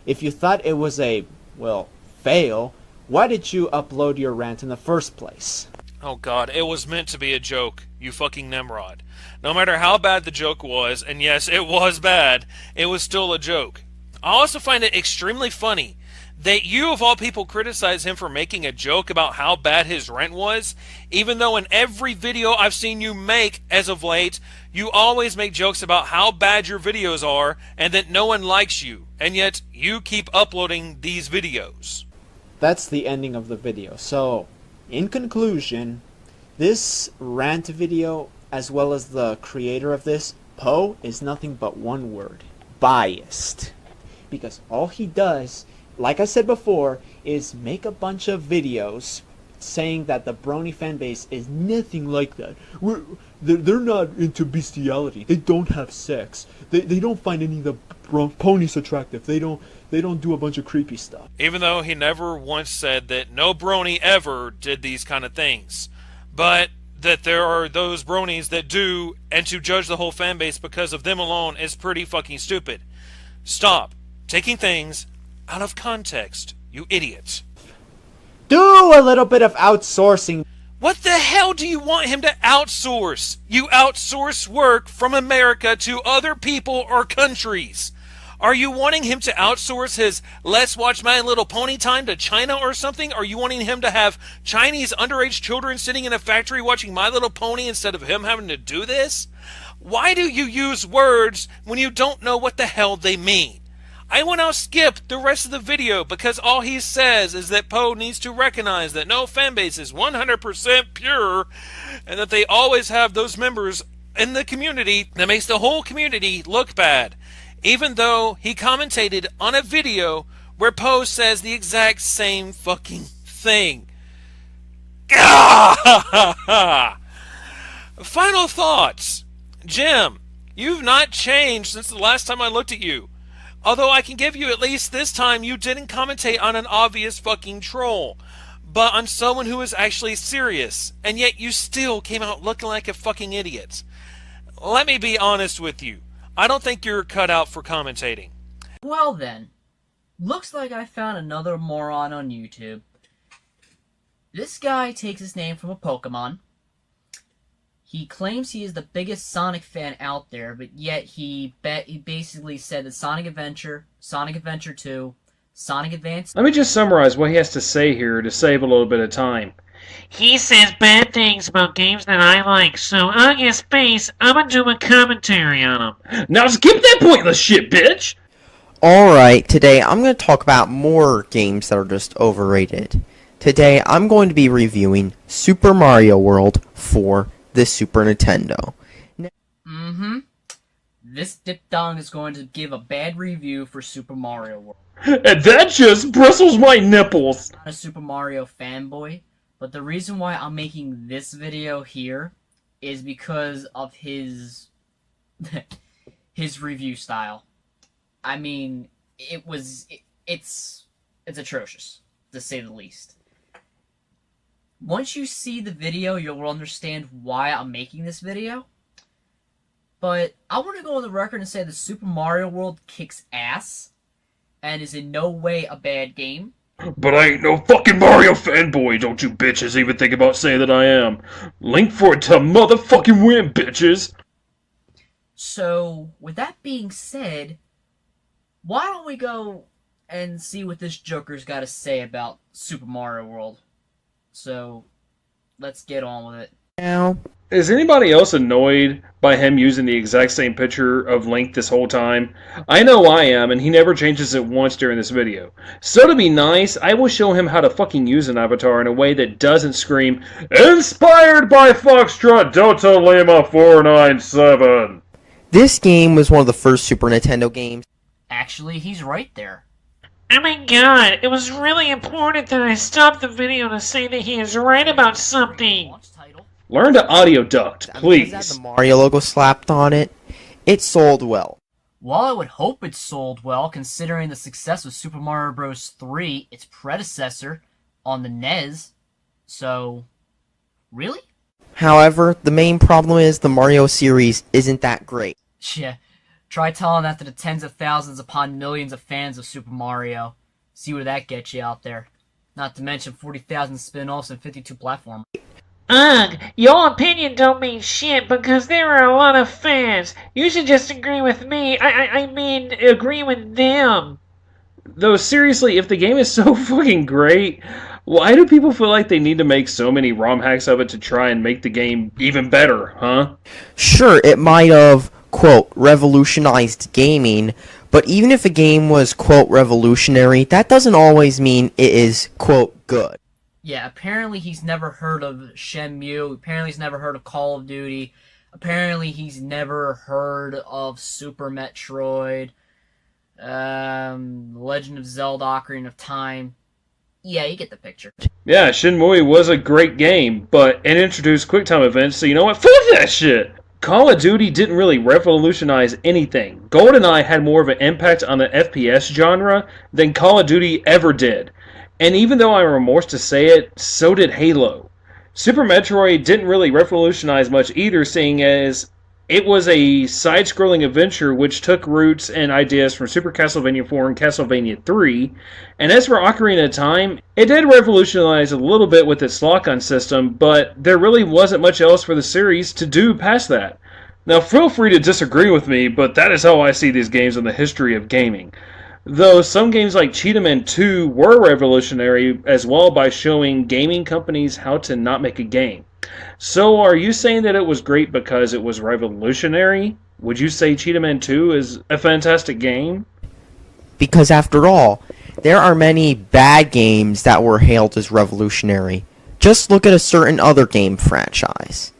If you thought it was a, well, fail, why did you upload your rant in the first place? Oh god, it was meant to be a joke, you fucking Nimrod. No matter how bad the joke was, and yes, it was bad, it was still a joke. I also find it extremely funny that you, of all people, criticize him for making a joke about how bad his rant was, even though in every video I've seen you make as of late, you always make jokes about how bad your videos are and that no one likes you, and yet you keep uploading these videos. That's the ending of the video. So, in conclusion, this rant video, as well as the creator of this, Poe, is nothing but one word: biased. Because all he does, like I said before, is make a bunch of videos saying that the brony fanbase is nothing like that. They're not into bestiality. They don't have sex. They don't find any of the ponies attractive. They don't do a bunch of creepy stuff. Even though he never once said that no brony ever did these kind of things. But that there are those bronies that do, and to judge the whole fanbase because of them alone is pretty fucking stupid. Stop taking things out of context, you idiots. Do a little bit of outsourcing. What the hell do you want him to outsource? You outsource work from America to other people or countries. Are you wanting him to outsource his Let's Watch My Little Pony time to China or something? Are you wanting him to have Chinese underage children sitting in a factory watching My Little Pony instead of him having to do this? Why do you use words when you don't know what the hell they mean? I will now skip the rest of the video because all he says is that Poe needs to recognize that no fanbase is 100% pure and that they always have those members in the community that makes the whole community look bad. Even though he commentated on a video where Poe says the exact same fucking thing. Final thoughts. Jim, you've not changed since the last time I looked at you. Although I can give you at least this time you didn't commentate on an obvious fucking troll, but on someone who is actually serious, and yet you still came out looking like a fucking idiot. Let me be honest with you. I don't think you're cut out for commentating. Well then, looks like I found another moron on YouTube. This guy takes his name from a Pokemon. He claims he is the biggest Sonic fan out there, but yet he basically said that Sonic Adventure 2, Sonic Advance... Let me just summarize what he has to say here to save a little bit of time. He says bad things about games that I like, so on your space, I'm gonna do a commentary on them. Now skip that pointless shit, bitch! Alright, today I'm going to talk about more games that are just overrated. Today I'm going to be reviewing Super Mario World for the Super Nintendo. This dip-dong is going to give a bad review for Super Mario World. And that just bristles my nipples! I'm not a Super Mario fanboy, but the reason why I'm making this video here is because of his his review style. I mean, it's atrocious, to say the least. Once you see the video, you'll understand why I'm making this video. But I want to go on the record and say that Super Mario World kicks ass and is in no way a bad game. But I ain't no fucking Mario fanboy, don't you bitches even think about saying that I am. Link for it to motherfucking win, bitches! So, with that being said, why don't we go and see what this Joker's got to say about Super Mario World? So, let's get on with it. Now, is anybody else annoyed by him using the exact same picture of Link this whole time? I know I am, and he never changes it once during this video. So to be nice, I will show him how to fucking use an avatar in a way that doesn't scream, "Inspired by Foxtrot Delta Lima 497." This game was one of the first Super Nintendo games. Actually, he's right there. Oh my god, it was really important that I stopped the video to say that he is right about something. Learn to audio duct, please. Because the Mario logo slapped on it, it sold well. Well, I would hope it sold well, considering the success of Super Mario Bros. 3, its predecessor, on the NES. So, really? However, the main problem is the Mario series isn't that great. Yeah, try telling that to the tens of thousands upon millions of fans of Super Mario. See where that gets you out there. Not to mention 40,000 spin-offs and 52 platforms. Ugh, your opinion don't mean shit because there are a lot of fans. You should just agree with me. I mean, agree with them. Though seriously, if the game is so fucking great, why do people feel like they need to make so many ROM hacks of it to try and make the game even better, huh? Sure, it might have, quote, revolutionized gaming, but even if a game was, quote, revolutionary, that doesn't always mean it is, quote, good. Yeah, apparently he's never heard of Shenmue, apparently he's never heard of Call of Duty, apparently he's never heard of Super Metroid, Legend of Zelda Ocarina of Time. Yeah, you get the picture. Yeah, Shenmue was a great game, but it introduced QuickTime events, so you know what? Fuck that shit! Call of Duty didn't really revolutionize anything. GoldenEye had more of an impact on the FPS genre than Call of Duty ever did. And even though I'm remorse to say it, so did Halo. Super Metroid didn't really revolutionize much either, seeing as it was a side-scrolling adventure which took roots and ideas from Super Castlevania 4 and Castlevania 3. And as for Ocarina of Time, it did revolutionize a little bit with its lock-on system, but there really wasn't much else for the series to do past that. Now feel free to disagree with me, but that is how I see these games in the history of gaming. Though some games like Cheetah 2 were revolutionary as well by showing gaming companies how to not make a game. So are you saying that it was great because it was revolutionary? Would you say Cheetah 2 is a fantastic game? Because after all, there are many bad games that were hailed as revolutionary. Just look at a certain other game franchise.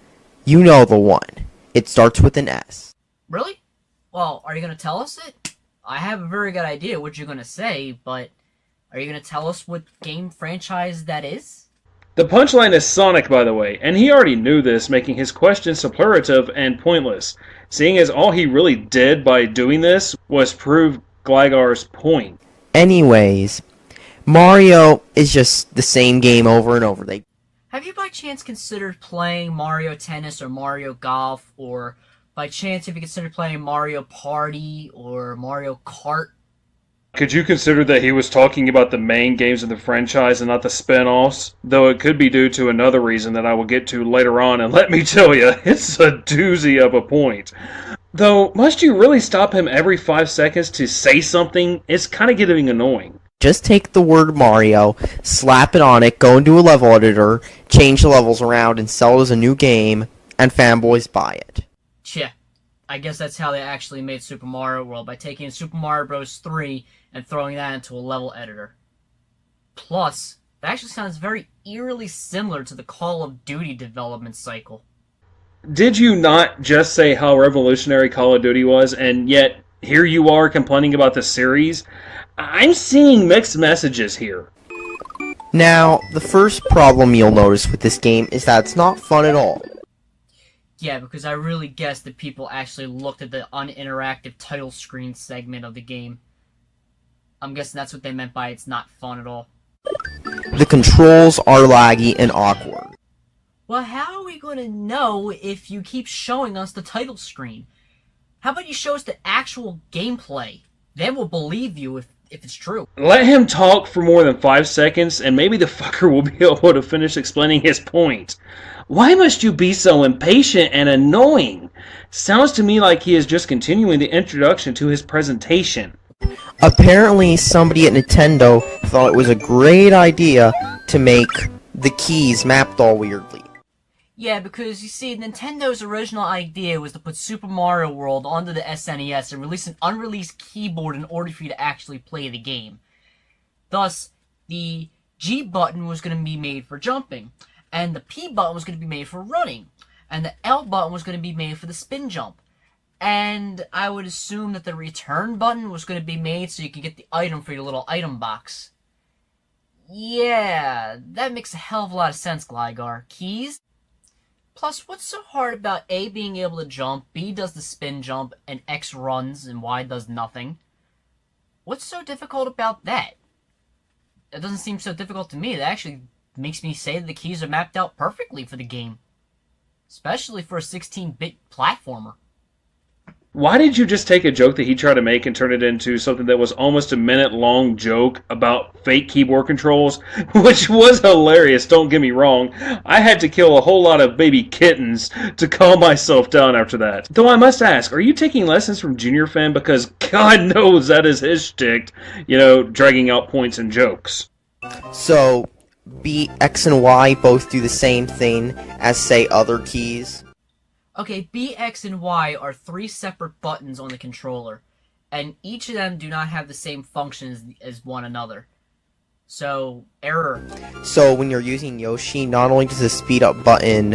You know the one. It starts with an S. Really? Well, are you going to tell us it? I have a very good idea what you're going to say, but are you going to tell us what game franchise that is? The punchline is Sonic, by the way, and he already knew this, making his question superlative and pointless, seeing as all he really did by doing this was prove Gligar's point. Anyways, Mario is just the same game over and over. Have you by chance considered playing Mario Tennis or Mario Golf, or by chance have you considered playing Mario Party or Mario Kart? Could you consider that he was talking about the main games in the franchise and not the spin-offs? Though it could be due to another reason that I will get to later on, and let me tell you, it's a doozy of a point. Though, must you really stop him every 5 seconds to say something? It's kind of getting annoying. Just take the word Mario, slap it on it, go into a level editor, change the levels around, and sell it as a new game, and fanboys buy it. Tch, I guess that's how they actually made Super Mario World, by taking Super Mario Bros. 3 and throwing that into a level editor. Plus, that actually sounds very eerily similar to the Call of Duty development cycle. Did you not just say how revolutionary Call of Duty was, and yet here you are complaining about the series? I'm seeing mixed messages here. Now, the first problem you'll notice with this game is that it's not fun at all. Yeah, because I really guess that people actually looked at the uninteractive title screen segment of the game. I'm guessing that's what they meant by it's not fun at all. The controls are laggy and awkward. Well, how are we going to know if you keep showing us the title screen? How about you show us the actual gameplay? Then we'll believe you if it's true. Let him talk for more than 5 seconds, and maybe the fucker will be able to finish explaining his point. Why must you be so impatient and annoying? Sounds to me like he is just continuing the introduction to his presentation. Apparently, somebody at Nintendo thought it was a great idea to make the keys mapped all weirdly. Yeah, because, you see, Nintendo's original idea was to put Super Mario World onto the SNES and release an unreleased keyboard in order for you to actually play the game. Thus, the G button was going to be made for jumping, and the P button was going to be made for running, and the L button was going to be made for the spin jump. And I would assume that the return button was going to be made so you could get the item for your little item box. Yeah, that makes a hell of a lot of sense, Gligar. Keys? Plus, what's so hard about A being able to jump, B does the spin jump, and X runs, and Y does nothing? What's so difficult about that? It doesn't seem so difficult to me. That actually makes me say that the keys are mapped out perfectly for the game. Especially for a 16-bit platformer. Why did you just take a joke that he tried to make and turn it into something that was almost a minute-long joke about fake keyboard controls? Which was hilarious, don't get me wrong. I had to kill a whole lot of baby kittens to calm myself down after that. Though I must ask, are you taking lessons from Junior Fan? Because God knows that is his shtick, dragging out points and jokes. So, B, X, and Y both do the same thing as, say, other keys? Okay, B, X, and Y are 3 separate buttons on the controller, and each of them do not have the same functions as one another. So, error. So when you're using Yoshi, not only does the speed up button,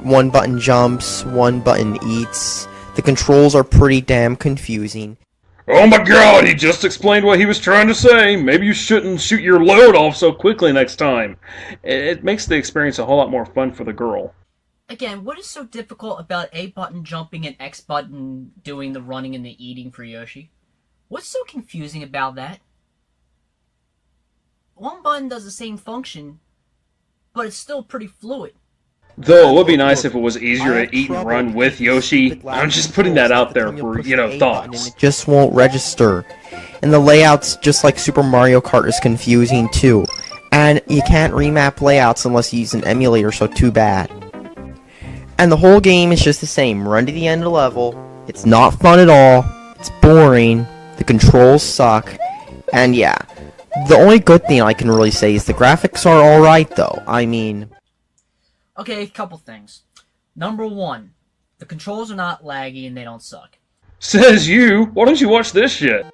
one button jumps, one button eats, the controls are pretty damn confusing. Oh my god, he just explained what he was trying to say. Maybe you shouldn't shoot your load off so quickly next time. It makes the experience a whole lot more fun for the girl. Again, what is so difficult about A button jumping and X button doing the running and the eating for Yoshi? What's so confusing about that? One button does the same function, but it's still pretty fluid. Though it would be nice if it was easier to eat and run with Yoshi. I'm just putting that out there for, thoughts. It just won't register. And the layouts, just like Super Mario Kart, is confusing too. And you can't remap layouts unless you use an emulator, so too bad. And the whole game is just the same. Run to the end of the level. It's not fun at all. It's boring. The controls suck. And yeah, the only good thing I can really say is the graphics are alright though. I mean... Okay, a couple things. Number 1, the controls are not laggy and they don't suck. Says you! Why don't you watch this shit?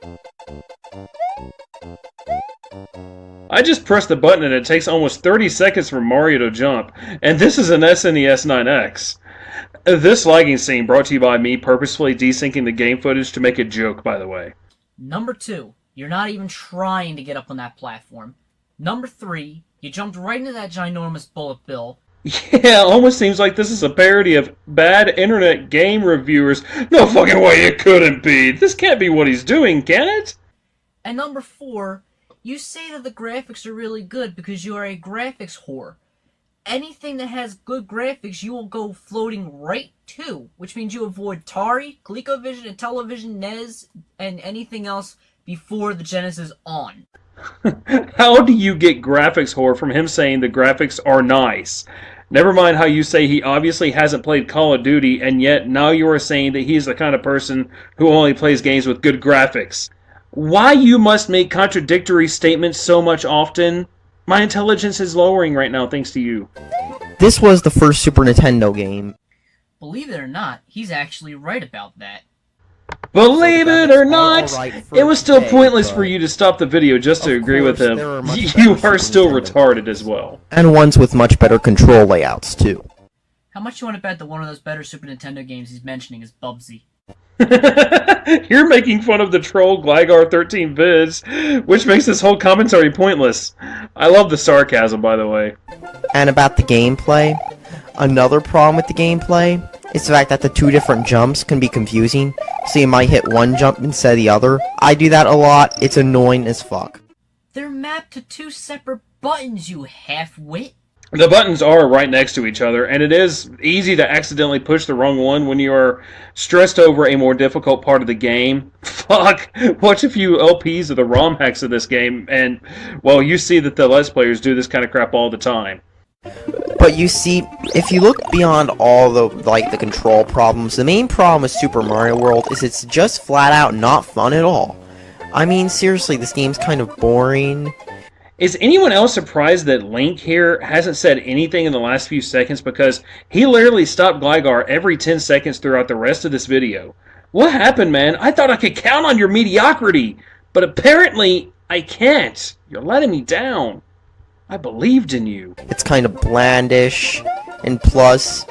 I just pressed the button and it takes almost 30 seconds for Mario to jump, and this is an SNES 9X. This lagging scene brought to you by me purposefully desyncing the game footage to make a joke, by the way. Number 2, you're not even trying to get up on that platform. Number 3, you jumped right into that ginormous bullet bill. Yeah, almost seems like this is a parody of bad internet game reviewers. No fucking way it couldn't be. This can't be what he's doing, can it? And number 4, you say that the graphics are really good because you are a graphics whore. Anything that has good graphics, you will go floating right to, which means you avoid Atari, ColecoVision, and Television, NES, and anything else before the Genesis on. How do you get graphics whore from him saying the graphics are nice? Never mind how you say he obviously hasn't played Call of Duty, and yet now you are saying that he's the kind of person who only plays games with good graphics. Why you must make contradictory statements so much often? My intelligence is lowering right now thanks to you. This was the first Super Nintendo game. Believe it or not, he's actually right about that. Believe it or not, it was still pointless for you to stop the video just to agree with him. You are still retarded as well. And ones with much better control layouts, too. How much you want to bet that one of those better Super Nintendo games he's mentioning is Bubsy? You're making fun of the troll Gligar 13 vids, which makes this whole commentary pointless. I love the sarcasm, by the way. And about the gameplay, another problem with the gameplay is the fact that the 2 different jumps can be confusing, so you might hit one jump instead of the other. I do that a lot, it's annoying as fuck. They're mapped to 2 separate buttons, you half-wit. The buttons are right next to each other, and it is easy to accidentally push the wrong one when you are stressed over a more difficult part of the game. Fuck, watch a few LPs of the ROM hacks of this game, and, well, you see that the Let's Players do this kind of crap all the time. But you see, if you look beyond all the control problems, the main problem with Super Mario World is it's just flat out not fun at all. I mean, seriously, this game's kind of boring. Is anyone else surprised that Link here hasn't said anything in the last few seconds, because he literally stopped Gligar every 10 seconds throughout the rest of this video? What happened, man? I thought I could count on your mediocrity, but apparently I can't. You're letting me down. I believed in you. It's kind of blandish, and plus,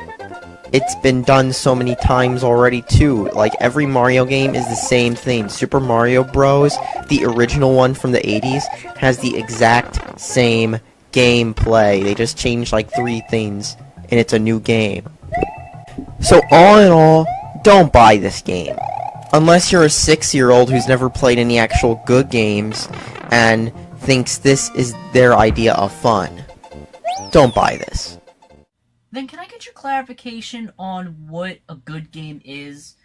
it's been done so many times already too. Like, every Mario game is the same thing. Super Mario Bros., the original one from the 80s, has the exact same gameplay. They just changed like 3 things, and it's a new game. So all in all, don't buy this game. Unless you're a 6-year-old who's never played any actual good games, and thinks this is their idea of fun. Don't buy this. Then can I get your clarification on what a good game is?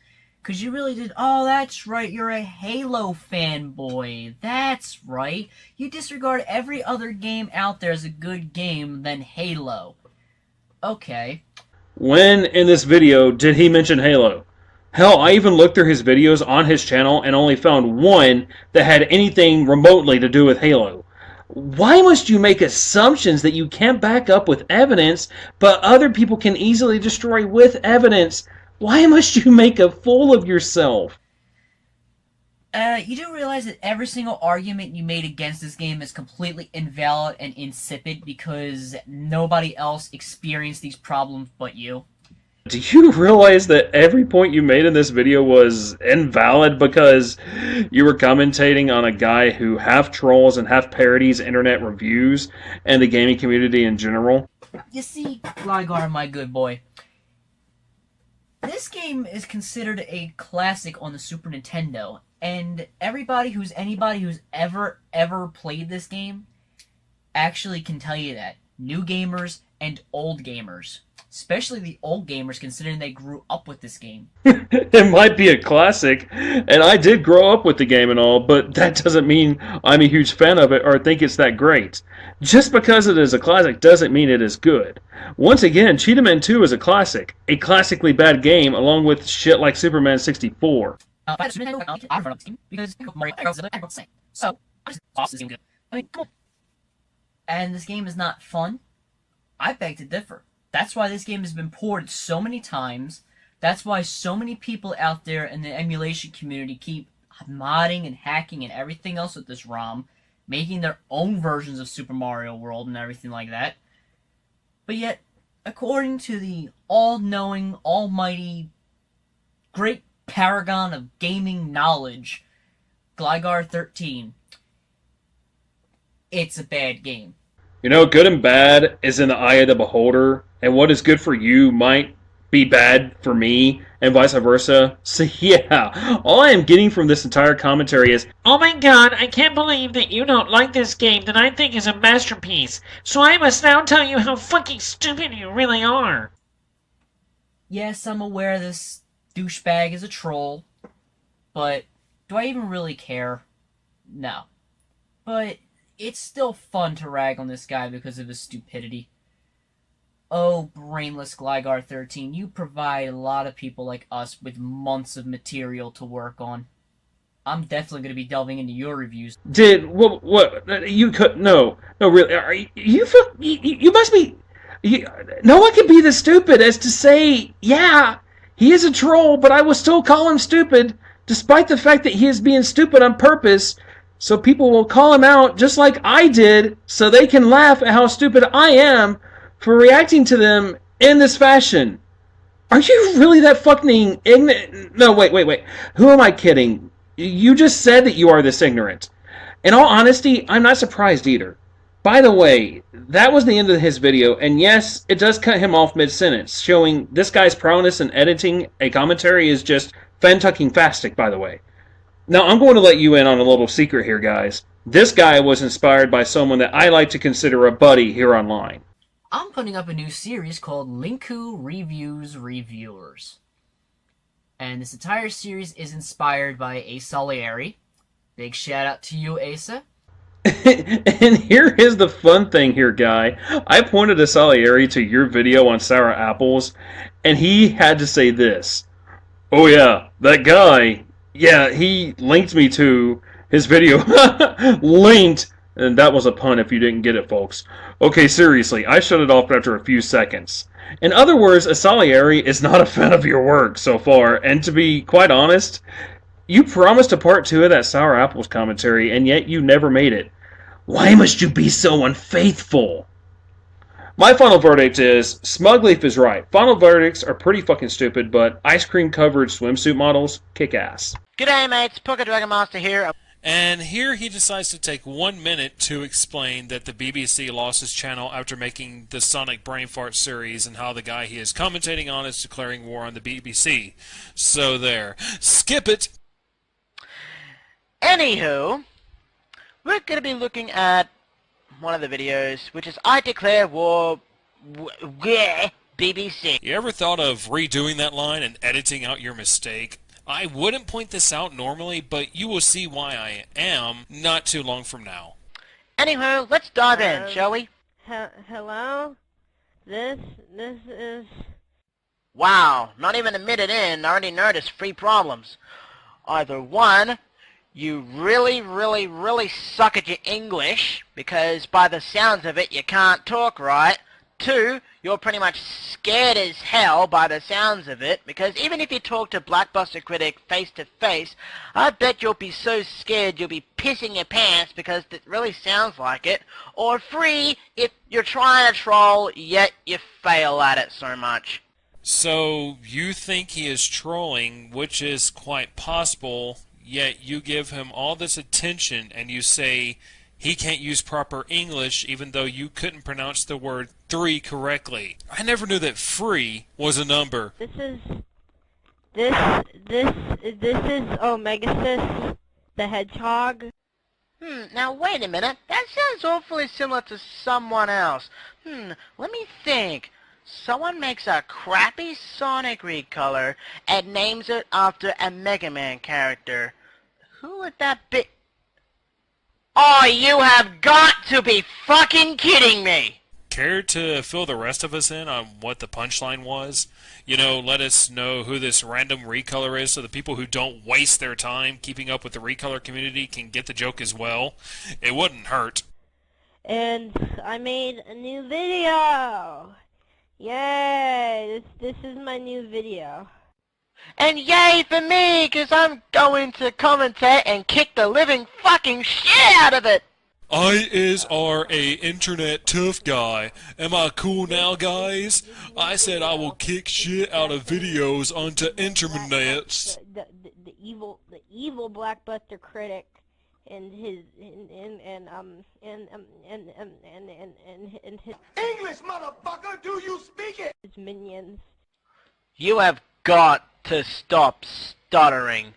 Because you really did... Oh, that's right, you're a Halo fanboy. That's right. You disregard every other game out there as a good game than Halo. Okay. When in this video did he mention Halo? Hell, I even looked through his videos on his channel and only found one that had anything remotely to do with Halo. Why must you make assumptions that you can't back up with evidence, but other people can easily destroy with evidence? Why must you make a fool of yourself? You do realize that every single argument you made against this game is completely invalid and insipid because nobody else experienced these problems but you? Do you realize that every point you made in this video was invalid because you were commentating on a guy who half trolls and half parodies internet reviews and the gaming community in general? You see, Gligar, my good boy, this game is considered a classic on the Super Nintendo, and anybody who's ever played this game actually can tell you that. New gamers and old gamers. Especially the old gamers, considering they grew up with this game. It might be a classic, and I did grow up with the game and all, but that doesn't mean I'm a huge fan of it or think it's that great. Just because it is a classic doesn't mean it is good. Once again, Cheetah Man 2 is a classically bad game, along with shit like Superman 64. And this game is not fun? I beg to differ. That's why this game has been ported so many times. That's why so many people out there in the emulation community keep modding and hacking and everything else with this ROM, making their own versions of Super Mario World and everything like that. But yet, according to the all-knowing, almighty, great paragon of gaming knowledge, Gligar 13, it's a bad game. You know, good and bad is in the eye of the beholder, and what is good for you might be bad for me, and vice versa. So yeah, all I am getting from this entire commentary is, oh my god, I can't believe that you don't like this game that I think is a masterpiece. So I must now tell you how fucking stupid you really are. Yes, I'm aware this douchebag is a troll, but do I even really care? No. But it's still fun to rag on this guy because of his stupidity. Oh, brainless Gligar 13, you provide a lot of people like us with months of material to work on. I'm definitely going to be delving into your reviews. what, you could, no, really, are you must be, no one can be this stupid as to say, yeah, he is a troll, but I will still call him stupid, despite the fact that he is being stupid on purpose, so people will call him out just like I did, so they can laugh at how stupid I am for reacting to them in this fashion. Are you really that fucking ignorant? No, wait. Who am I kidding? You just said that you are this ignorant. In all honesty, I'm not surprised either. By the way, that was the end of his video, and yes, it does cut him off mid-sentence, showing this guy's prowess in editing a commentary is just fantucking-fastic, by the way. Now, I'm going to let you in on a little secret here, guys. This guy was inspired by someone that I like to consider a buddy here online. I'm putting up a new series called Linku Reviews Reviewers. And this entire series is inspired by Asalieri. Big shout out to you, Asa. And here is the fun thing here, guy. I pointed Asalieri to your video on sour apples, and he had to say this. Oh yeah, that guy, yeah, he linked me to his video. Linked! And that was a pun if you didn't get it, folks. Okay, seriously, I shut it off after a few seconds. In other words, Asalieri is not a fan of your work so far, and to be quite honest, you promised a part 2 of that Sour Apples commentary, and yet you never made it. Why must you be so unfaithful? My final verdict is, Smugleaf is right. Final verdicts are pretty fucking stupid, but ice cream covered swimsuit models kick ass. G'day mates, Poker Dragon Master here. And here he decides to take 1 minute to explain that the BBC lost his channel after making the Sonic Brain Fart series and how the guy he is commentating on is declaring war on the BBC. So there. Skip it! Anywho, we're going to be looking at one of the videos, which is I Declare War BBC. You ever thought of redoing that line and editing out your mistake? I wouldn't point this out normally, but you will see why I am not too long from now. Anywho, let's dive in, shall we? Hello? This is... Wow, not even a minute in, I already noticed 3 problems. Either 1, you really suck at your English, because by the sounds of it, you can't talk right. 2, you're pretty much scared as hell by the sounds of it, because even if you talk to Blockbuster Critic face to face, I bet you'll be so scared you'll be pissing your pants because it really sounds like it. Or 3, if you're trying to troll, yet you fail at it so much. So, you think he is trolling, which is quite possible, yet you give him all this attention and you say he can't use proper English even though you couldn't pronounce the word 3 correctly. I never knew that free was a number. This is Omegasis, the hedgehog. Now wait a minute, that sounds awfully similar to someone else. Let me think. Someone makes a crappy Sonic recolor and names it after a Mega Man character. Who would that be? Oh, you have got to be fucking kidding me! Care to fill the rest of us in on what the punchline was? You know, let us know who this random recolor is so the people who don't waste their time keeping up with the recolor community can get the joke as well. It wouldn't hurt. And I made a new video! Yay! This is my new video. And yay for me, cause I'm going to commentate and kick the living fucking shit out of it! I is a internet tough guy. Am I cool now, guys? I said I will kick shit out of videos onto internets. The evil Blockbuster Critic and his and his English, motherfucker, do you speak it? his minions. You have got to stop stuttering.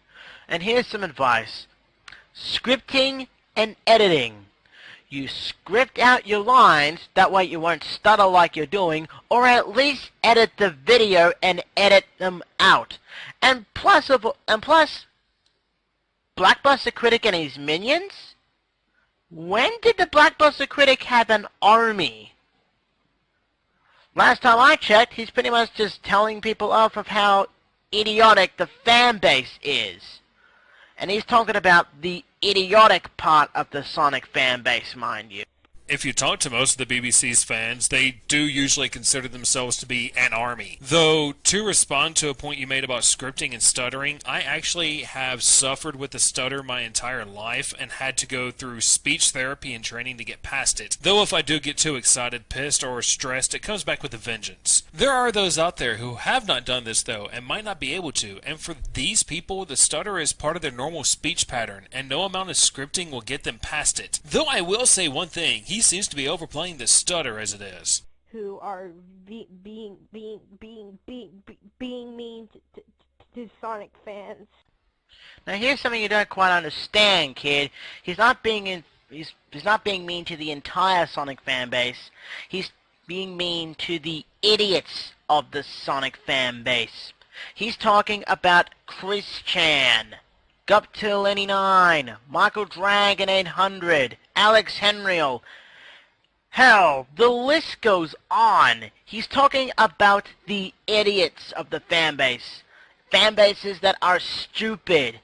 And here's some advice. Scripting and editing. You script out your lines, that way you won't stutter like you're doing, or at least edit the video and edit them out. And plus, Blockbuster Critic and his minions? When did the Blockbuster Critic have an army? Last time I checked, he's pretty much just telling people off of how idiotic the fan base is. And he's talking about the idiotic part of the Sonic fan base, mind you. If you talk to most of the BBC's fans, they do usually consider themselves to be an army. Though, to respond to a point you made about scripting and stuttering, I actually have suffered with the stutter my entire life and had to go through speech therapy and training to get past it. Though if I do get too excited, pissed, or stressed, it comes back with a vengeance. There are those out there who have not done this though, and might not be able to, and for these people, the stutter is part of their normal speech pattern, and no amount of scripting will get them past it. Though I will say one thing, he seems to be overplaying the stutter as it is. Who are being mean to Sonic fans. Now here's something you don't quite understand, kid. He's not being mean to the entire Sonic fan base. He's being mean to the idiots of the Sonic fan base. He's talking about Chris Chan, Guptil89, Michael Dragon 800, Alex Henriel. Hell, the list goes on. He's talking about the idiots of the fan base. Fan bases that are stupid,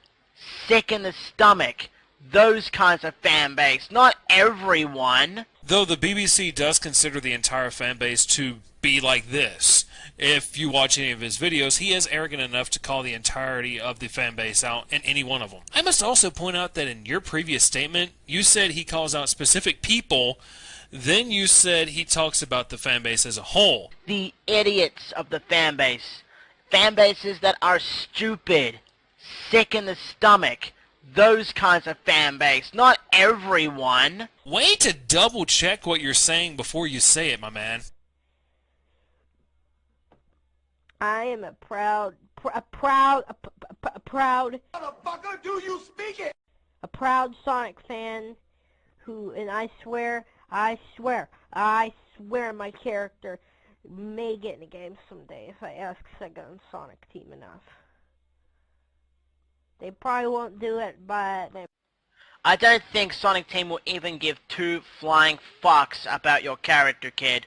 sick in the stomach. Those kinds of fan base, not everyone. Though the BBC does consider the entire fan base to be like this. If you watch any of his videos, he is arrogant enough to call the entirety of the fan base out in any one of them. I must also point out that in your previous statement, you said he calls out specific people. Then you said he talks about the fan base as a whole. The idiots of the fan base. Fan bases that are stupid, sick in the stomach. Those kinds of fan base, not everyone. Way to double check what you're saying before you say it, my man. I am a proud Motherfucker, do you speak it? A proud Sonic fan who, and I swear my character may get in a game someday if I ask Sega and Sonic Team enough. They probably won't do it, but I don't think Sonic Team will even give two flying fucks about your character, kid.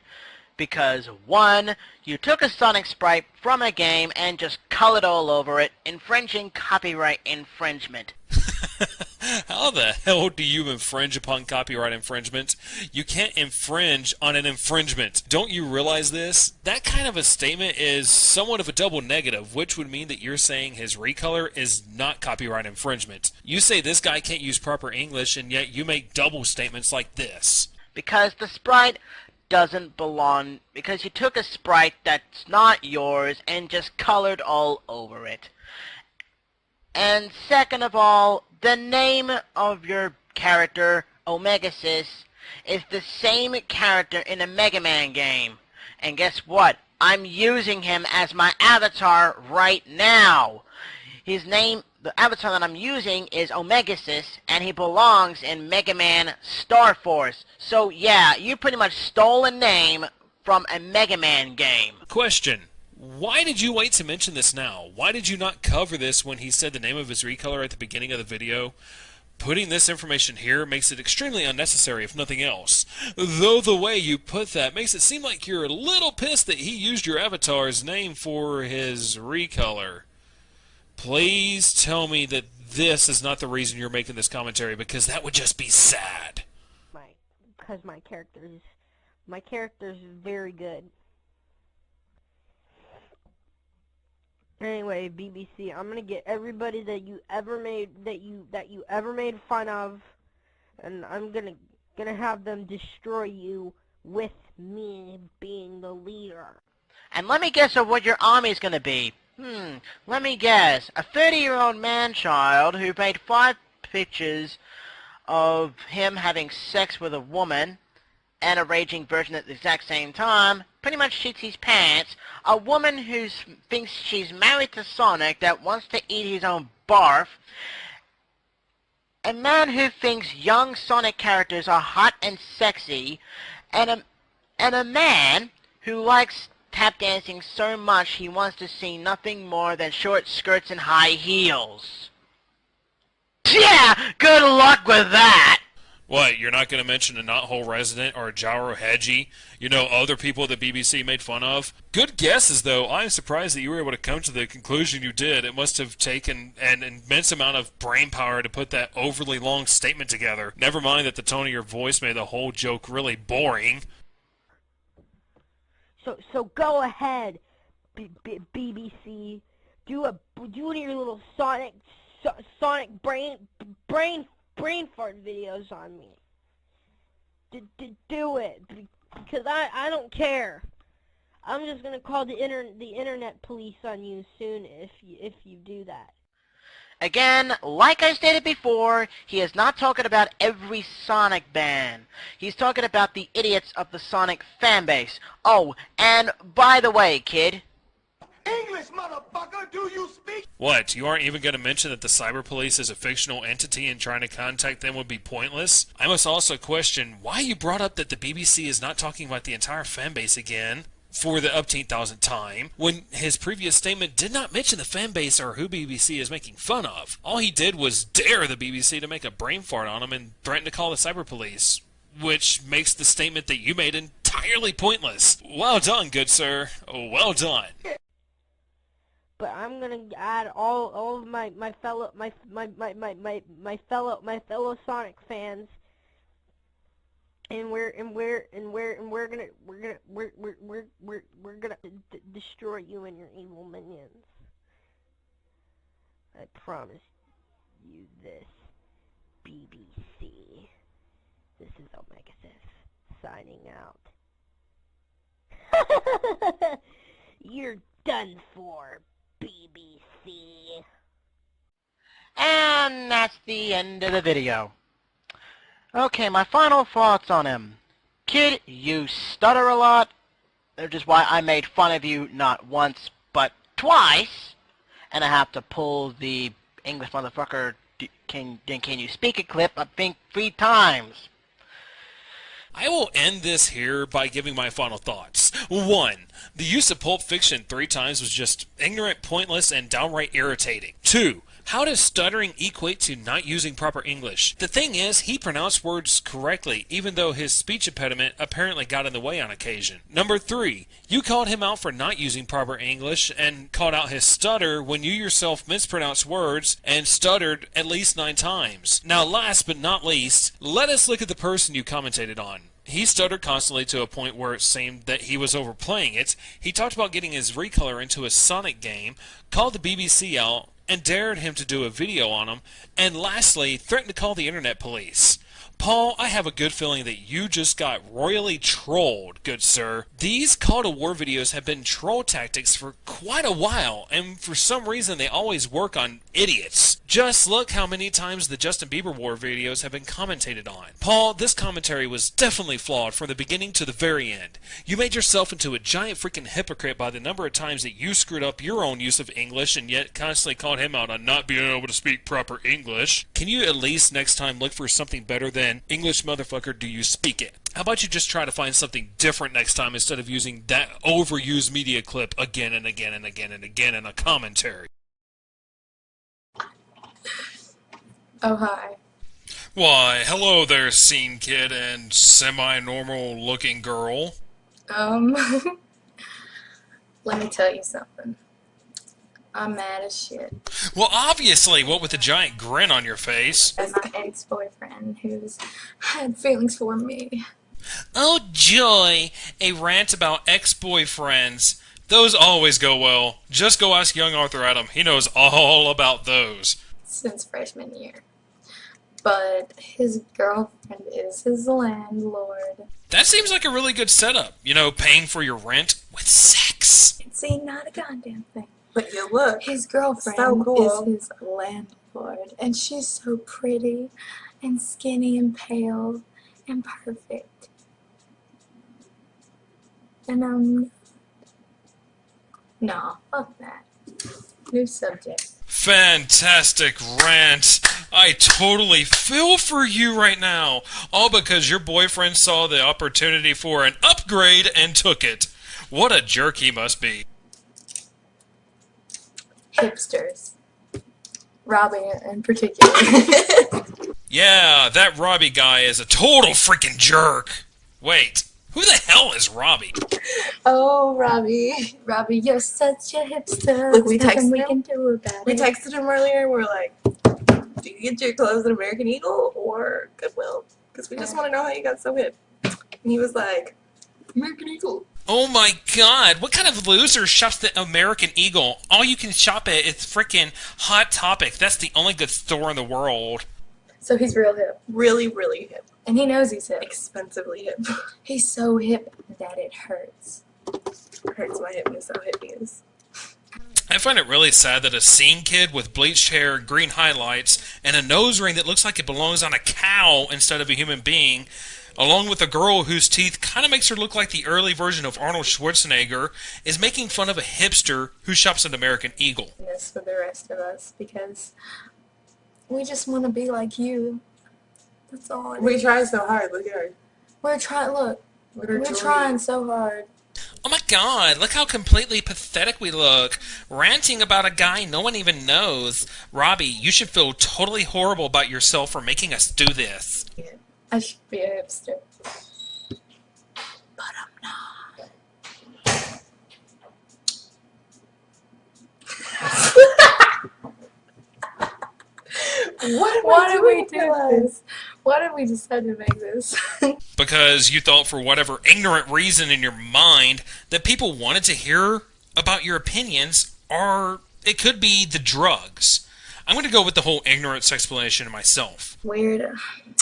Because, one, you took a Sonic sprite from a game and just colored all over it, infringing copyright infringement. How the hell do you infringe upon copyright infringement? You can't infringe on an infringement. Don't you realize this? That kind of a statement is somewhat of a double negative, which would mean that you're saying his recolor is not copyright infringement. You say this guy can't use proper English, and yet you make double statements like this. Because the sprite doesn't belong, because you took a sprite that's not yours and just colored all over it. And second of all, the name of your character, Omegasys, is the same character in a Mega Man game. And guess what? I'm using him as my avatar right now. His name, the avatar that I'm using is Omegasys, and he belongs in Mega Man Star Force. So yeah, you pretty much stole a name from a Mega Man game. Question. Why did you wait to mention this now? Why did you not cover this when he said the name of his recolor at the beginning of the video? Putting this information here makes it extremely unnecessary, if nothing else. Though the way you put that makes it seem like you're a little pissed that he used your avatar's name for his recolor. Please tell me that this is not the reason you're making this commentary, because that would just be sad. Because my character's very good. Anyway, BBC, I'm gonna get everybody that you ever made fun of, and I'm gonna have them destroy you with me being the leader. And let me guess of what your army's gonna be. Let me guess. A 30-year-old man-child who made 5 pictures of him having sex with a woman and a raging virgin at the exact same time pretty much shits his pants. A woman who thinks she's married to Sonic that wants to eat his own barf. A man who thinks young Sonic characters are hot and sexy. And a man who likes tap dancing so much he wants to see nothing more than short skirts and high heels. Yeah, good luck with that! What, you're not going to mention a Knothole resident or a Jaro Hedgie? You know, other people that BBC made fun of? Good guesses, though. I'm surprised that you were able to come to the conclusion you did. It must have taken an immense amount of brain power to put that overly long statement together. Never mind that the tone of your voice made the whole joke really boring. So go ahead, BBC. Do one of your little Sonic brain fart videos on me. Do it, because I don't care. I'm just gonna call the internet police on you soon if you do that. Again, like I stated before, he is not talking about every Sonic band. He's talking about the idiots of the Sonic fanbase. Oh, and by the way, kid. English, motherfucker, do you speak? What, you aren't even going to mention that the cyber police is a fictional entity and trying to contact them would be pointless? I must also question why you brought up that the BBC is not talking about the entire fanbase again for the upteenth time, when his previous statement did not mention the fanbase or who BBC is making fun of. All he did was dare the BBC to make a brain fart on him and threaten to call the cyber police, which makes the statement that you made entirely pointless. Well done, good sir. Well done. But I'm gonna add all of my fellow Sonic fans, and we're gonna destroy you and your evil minions. I promise you this, BBC. This is Omega Sith signing out. You're done for, BBC. And that's the end of the video. Okay, my final thoughts on him. Kid, you stutter a lot, which is why I made fun of you not once, but twice. And I have to pull the English motherfucker, can you speak it clip, I think 3 times. I will end this here by giving my final thoughts. 1. The use of Pulp Fiction 3 times was just ignorant, pointless, and downright irritating. 2. How does stuttering equate to not using proper English? The thing is, he pronounced words correctly, even though his speech impediment apparently got in the way on occasion. Number 3. You called him out for not using proper English, and called out his stutter when you yourself mispronounced words and stuttered at least 9 times. Now last but not least, let us look at the person you commentated on. He stuttered constantly to a point where it seemed that he was overplaying it. He talked about getting his recolor into a Sonic game, called the BBC out, and dared him to do a video on him, and lastly, threatened to call the internet police. Paul, I have a good feeling that you just got royally trolled, good sir. These Call to War videos have been troll tactics for quite a while, and for some reason they always work on idiots. Just look how many times the Justin Bieber War videos have been commentated on. Paul, this commentary was definitely flawed from the beginning to the very end. You made yourself into a giant freaking hypocrite by the number of times that you screwed up your own use of English and yet constantly called him out on not being able to speak proper English. Can you at least next time look for something better than English motherfucker, do you speak it? How about you just try to find something different next time instead of using that overused media clip again and again and again and again in a commentary? Oh, hi. Why, hello there, scene kid and semi-normal looking girl. Let me tell you something. I'm mad as shit. Well, obviously, what with the giant grin on your face? And my ex-boyfriend who's had feelings for me. Oh, joy! A rant about ex-boyfriends. Those always go well. Just go ask young Arthur Adam. He knows all about those. Since freshman year. But his girlfriend is his landlord. That seems like a really good setup. You know, paying for your rent with sex. See, not a goddamn thing. But you look. His girlfriend so cool. is his landlord, and she's so pretty. and skinny and pale and perfect. And no, fuck that. New subject. Fantastic rant. I totally feel for you right now. All because your boyfriend saw the opportunity for an upgrade and took it. What a jerk he must be. Hipsters. Robbie in particular. Yeah, that Robbie guy is a total freaking jerk. Wait, who the hell is Robbie? Oh, Robbie. Robbie, you're such a hipster. Look, we There's nothing texted we him. can do about We it. texted him earlier. We're like, do you get your clothes at American Eagle or Goodwill? Because we just want to know how you got so hip. And he was like, American Eagle. Oh my god, what kind of loser shops the American Eagle? All you can shop at is freaking Hot Topic. That's the only good store in the world. So he's real hip. Really, really hip. And he knows he's hip. Expensively hip. He's so hip that it hurts. It hurts my hipness how hip he is. I find it really sad that a scene kid with bleached hair, green highlights, and a nose ring that looks like it belongs on a cow instead of a human being, along with a girl whose teeth kind of makes her look like the early version of Arnold Schwarzenegger, is making fun of a hipster who shops at American Eagle. This for the rest of us because we just want to be like you. That's all. It We is. try so hard. Look at her. We're trying. Look, Look at her we're jewelry. trying so hard. Oh my god, look how completely pathetic we look. Ranting about a guy no one even knows. Robbie, you should feel totally horrible about yourself for making us do this. I should be a hipster. But I'm not. Why did we do this? Why did we decide to make this? Because you thought for whatever ignorant reason in your mind that people wanted to hear about your opinions, or it could be the drugs. I'm going to go with the whole ignorance explanation myself. Weird.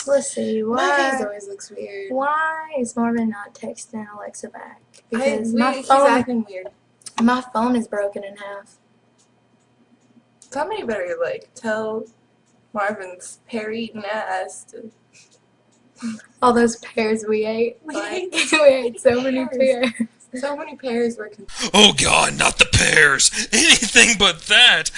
Let's see. My Why? face always looks weird. Why is Marvin not texting Alexa back? Because he's phone, acting weird. my phone is broken in half. Somebody better, like, tell Marvin's pear-eating ass to... All those pears we ate. We Like, ate we ate so many pears. So many pears were... Oh god, not the pears! Anything but that!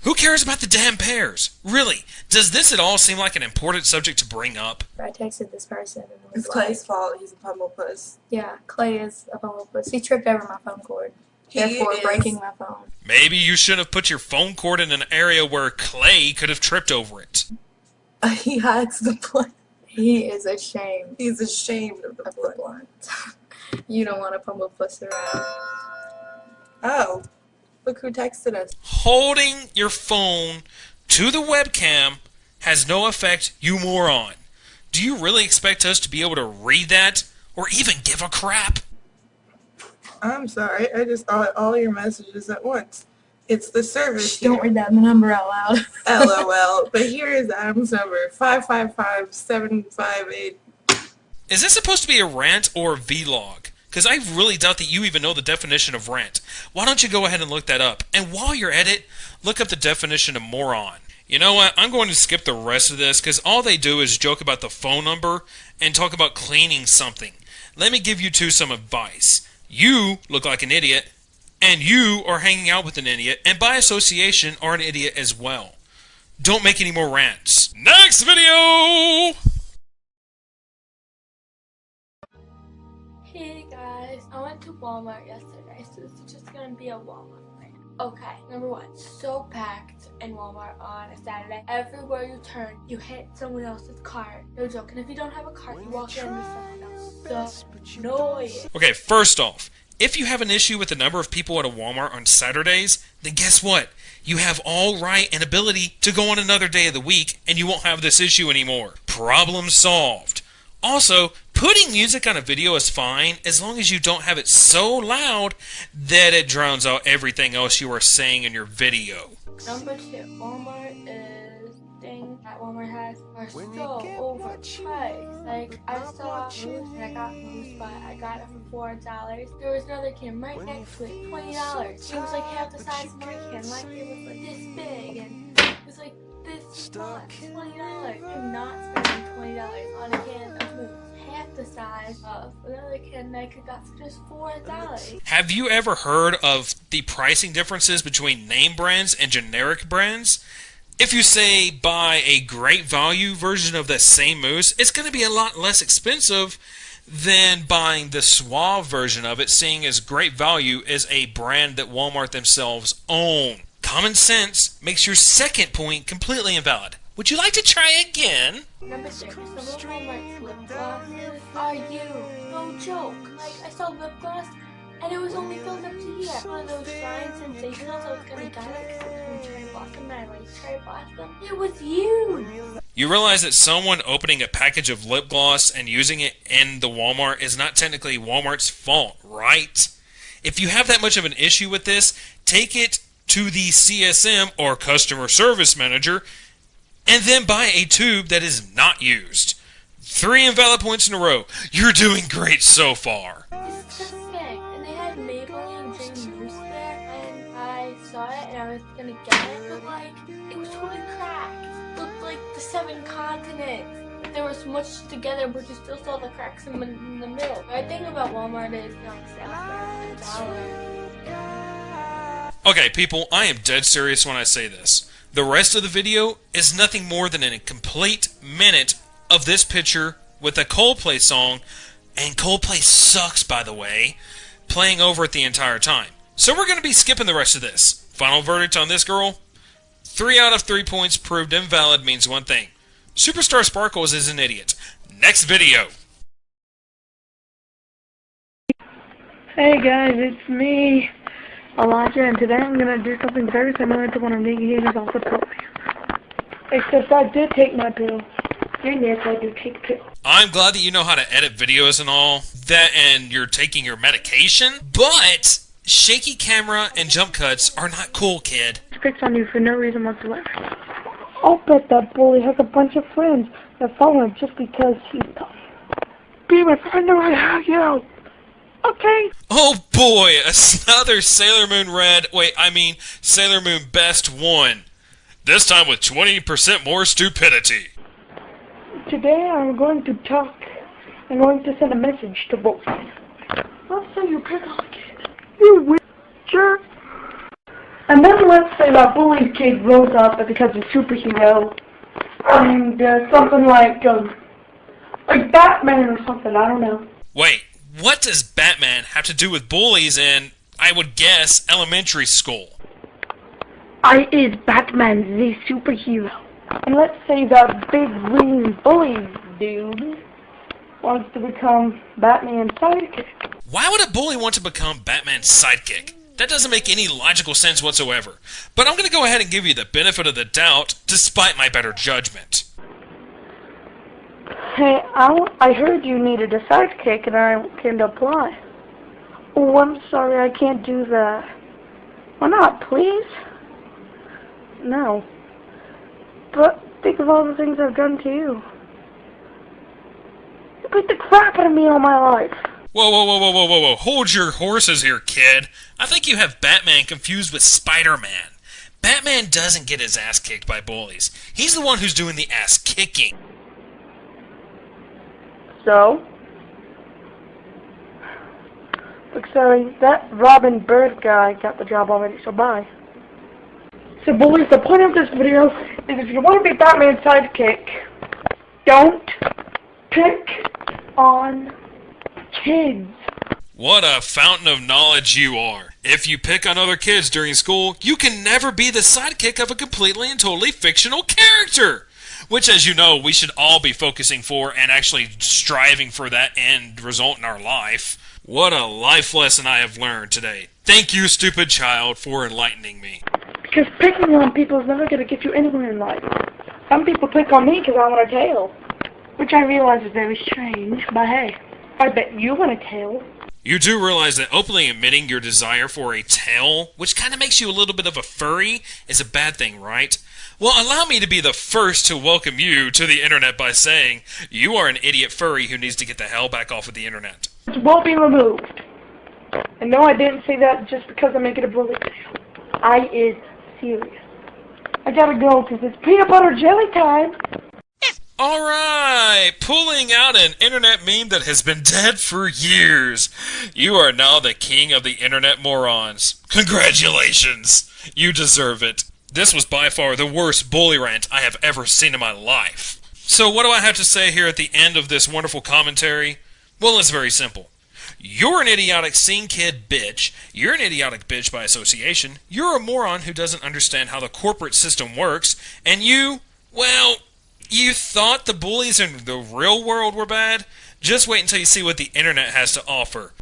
Who cares about the damn pears? Really, does this at all seem like an important subject to bring up? I texted this person and it was It's like, Clay's fault. He's a pummel puss. yeah, Clay is a bumble puss. He tripped over my phone cord, He therefore is. breaking my phone. Maybe you should have put your phone cord in an area where Clay could have tripped over it. He hides the blunt. He is ashamed He's ashamed of the of the blunt. blunt. You don't want a bumble puss around. Oh, look who texted us. Holding your phone to the webcam has no effect, you moron. Do you really expect us to be able to read that? Or even give a crap? I'm sorry. I just got all your messages at once. It's the service Shh, don't read that number out loud. LOL. But here is Adam's number, 555-758. Is this supposed to be a rant or a vlog? Because I really doubt that you even know the definition of rant. Why don't you go ahead and look that up? And while you're at it, look up the definition of moron. You know what? I'm going to skip the rest of this because all they do is joke about the phone number and talk about cleaning something. Let me give you two some advice. You look like an idiot, and you are hanging out with an idiot, and by association are an idiot as well. Don't make any more rants. Next video! Hey guys, I went to Walmart yesterday, so this is just gonna be a Walmart rant. Okay, number one, so packed in Walmart on a Saturday. Everywhere you turn, you hit someone else's cart. No joke, and if you don't have a cart, you walk into someone else. So annoying. Okay, first off, if you have an issue with the number of people at a Walmart on Saturdays, then guess what? You have all right and ability to go on another day of the week, and you won't have this issue anymore. Problem solved. Also, putting music on a video is fine as long as you don't have it so loud that it drowns out everything else you are saying in your video. Number two, Walmart is things that Walmart has are so overpriced. Like, I saw Moose and I got Moose, but I got it for $4. There was another can right next to it, $20. It was like half the size of my can, like it was like this big, and it was like this much. $20. I'm not spending $20 on a can of mousse. Half the size of another can that I could got for just $4. Have you ever heard of the pricing differences between name brands and generic brands? If you say buy a great value version of that same mousse, it's going to be a lot less expensive than buying the Suave version of it, seeing as great value is a brand that Walmart themselves own. Common sense makes your second point completely invalid. Would you like to try again? Number 6. Some of Walmart's lip glosses are you. No joke. Like, I saw lip gloss and it was only filled up to here. One of those fine sensationals I was gonna get it because it was from Cherry Blossom and I like Cherry Blossom. It was you! You realize that someone opening a package of lip gloss and using it in the Walmart is not technically Walmart's fault, right? If you have that much of an issue with this, take it to the CSM or customer service manager and then buy a tube that is not used. 3 invalid points in a row. You're doing great so far. Disgusting. And they had Maybelline Dream Mousse there, and I saw it and I was gonna get it, but like, it was totally cracked. It looked like the 7 continents. There was much together, but you still saw the cracks in the middle. The right thing about Walmart is they're on sale for $1. Okay, people, I am dead serious when I say this. The rest of the video is nothing more than a complete minute of this picture with a Coldplay song, and Coldplay sucks, by the way, playing over it the entire time. So we're going to be skipping the rest of this. Final verdict on this girl? 3 out of 3 points proved invalid means one thing. Superstar Sparkles is an idiot. Next video. Hey guys, it's me, Elijah, and today I'm going to do something very similar to one of Nick Haters also told me. Except I did take my pill. Yes, I do take pills. I'm glad that you know how to edit videos and all that, and you're taking your medication, but shaky camera and jump cuts are not cool, kid. Picks on you for no reason whatsoever. I'll bet that bully has a bunch of friends that follow him just because he's tough. Be my friend or I have you. Okay. Oh boy, another Sailor Moon Red, Sailor Moon Best 1. This time with 20% more stupidity. Today I'm going to send a message to both. Let's say you pick on a kid. You weird jerk. And then let's say that bully kid grows up and becomes a superhero. And something like Batman or something, I don't know. Wait, what does Batman have to do with bullies in, I would guess, elementary school? I is Batman the superhero. And let's say that big green bully dude wants to become Batman's sidekick. Why would a bully want to become Batman's sidekick? That doesn't make any logical sense whatsoever. But I'm going to go ahead and give you the benefit of the doubt, despite my better judgment. Hey, I heard you needed a sidekick and I can apply. Oh, I'm sorry, I can't do that. Why not, please? No. But think of all the things I've done to you. You beat the crap out of me all my life. Whoa. Hold your horses here, kid. I think you have Batman confused with Spider-Man. Batman doesn't get his ass kicked by bullies. He's the one who's doing the ass kicking. So? Look, sorry, that Robin Bird guy got the job already, so bye. So bullies, the point of this video is if you want to be Batman's sidekick, don't pick on kids. What a fountain of knowledge you are. If you pick on other kids during school, you can never be the sidekick of a completely and totally fictional character. Which, as you know, we should all be focusing for and actually striving for that end result in our life. What a life lesson I have learned today. Thank you, stupid child, for enlightening me. Because picking on people is never going to get you anywhere in life. Some people pick on me because I want a tail. Which I realize is very strange, but hey, I bet you want a tail. You do realize that openly admitting your desire for a tail, which kind of makes you a little bit of a furry, is a bad thing, right? Well, allow me to be the first to welcome you to the internet by saying you are an idiot furry who needs to get the hell back off of the internet. It won't be removed. And no, I didn't say that just because I make it a bully video. I is serious. I gotta go because it's peanut butter jelly time. Alright, pulling out an internet meme that has been dead for years. You are now the king of the internet morons. Congratulations! You deserve it. This was by far the worst bully rant I have ever seen in my life. So what do I have to say here at the end of this wonderful commentary? Well, it's very simple. You're an idiotic scene kid bitch. You're an idiotic bitch by association. You're a moron who doesn't understand how the corporate system works. And you, well, you thought the bullies in the real world were bad? Just wait until you see what the internet has to offer.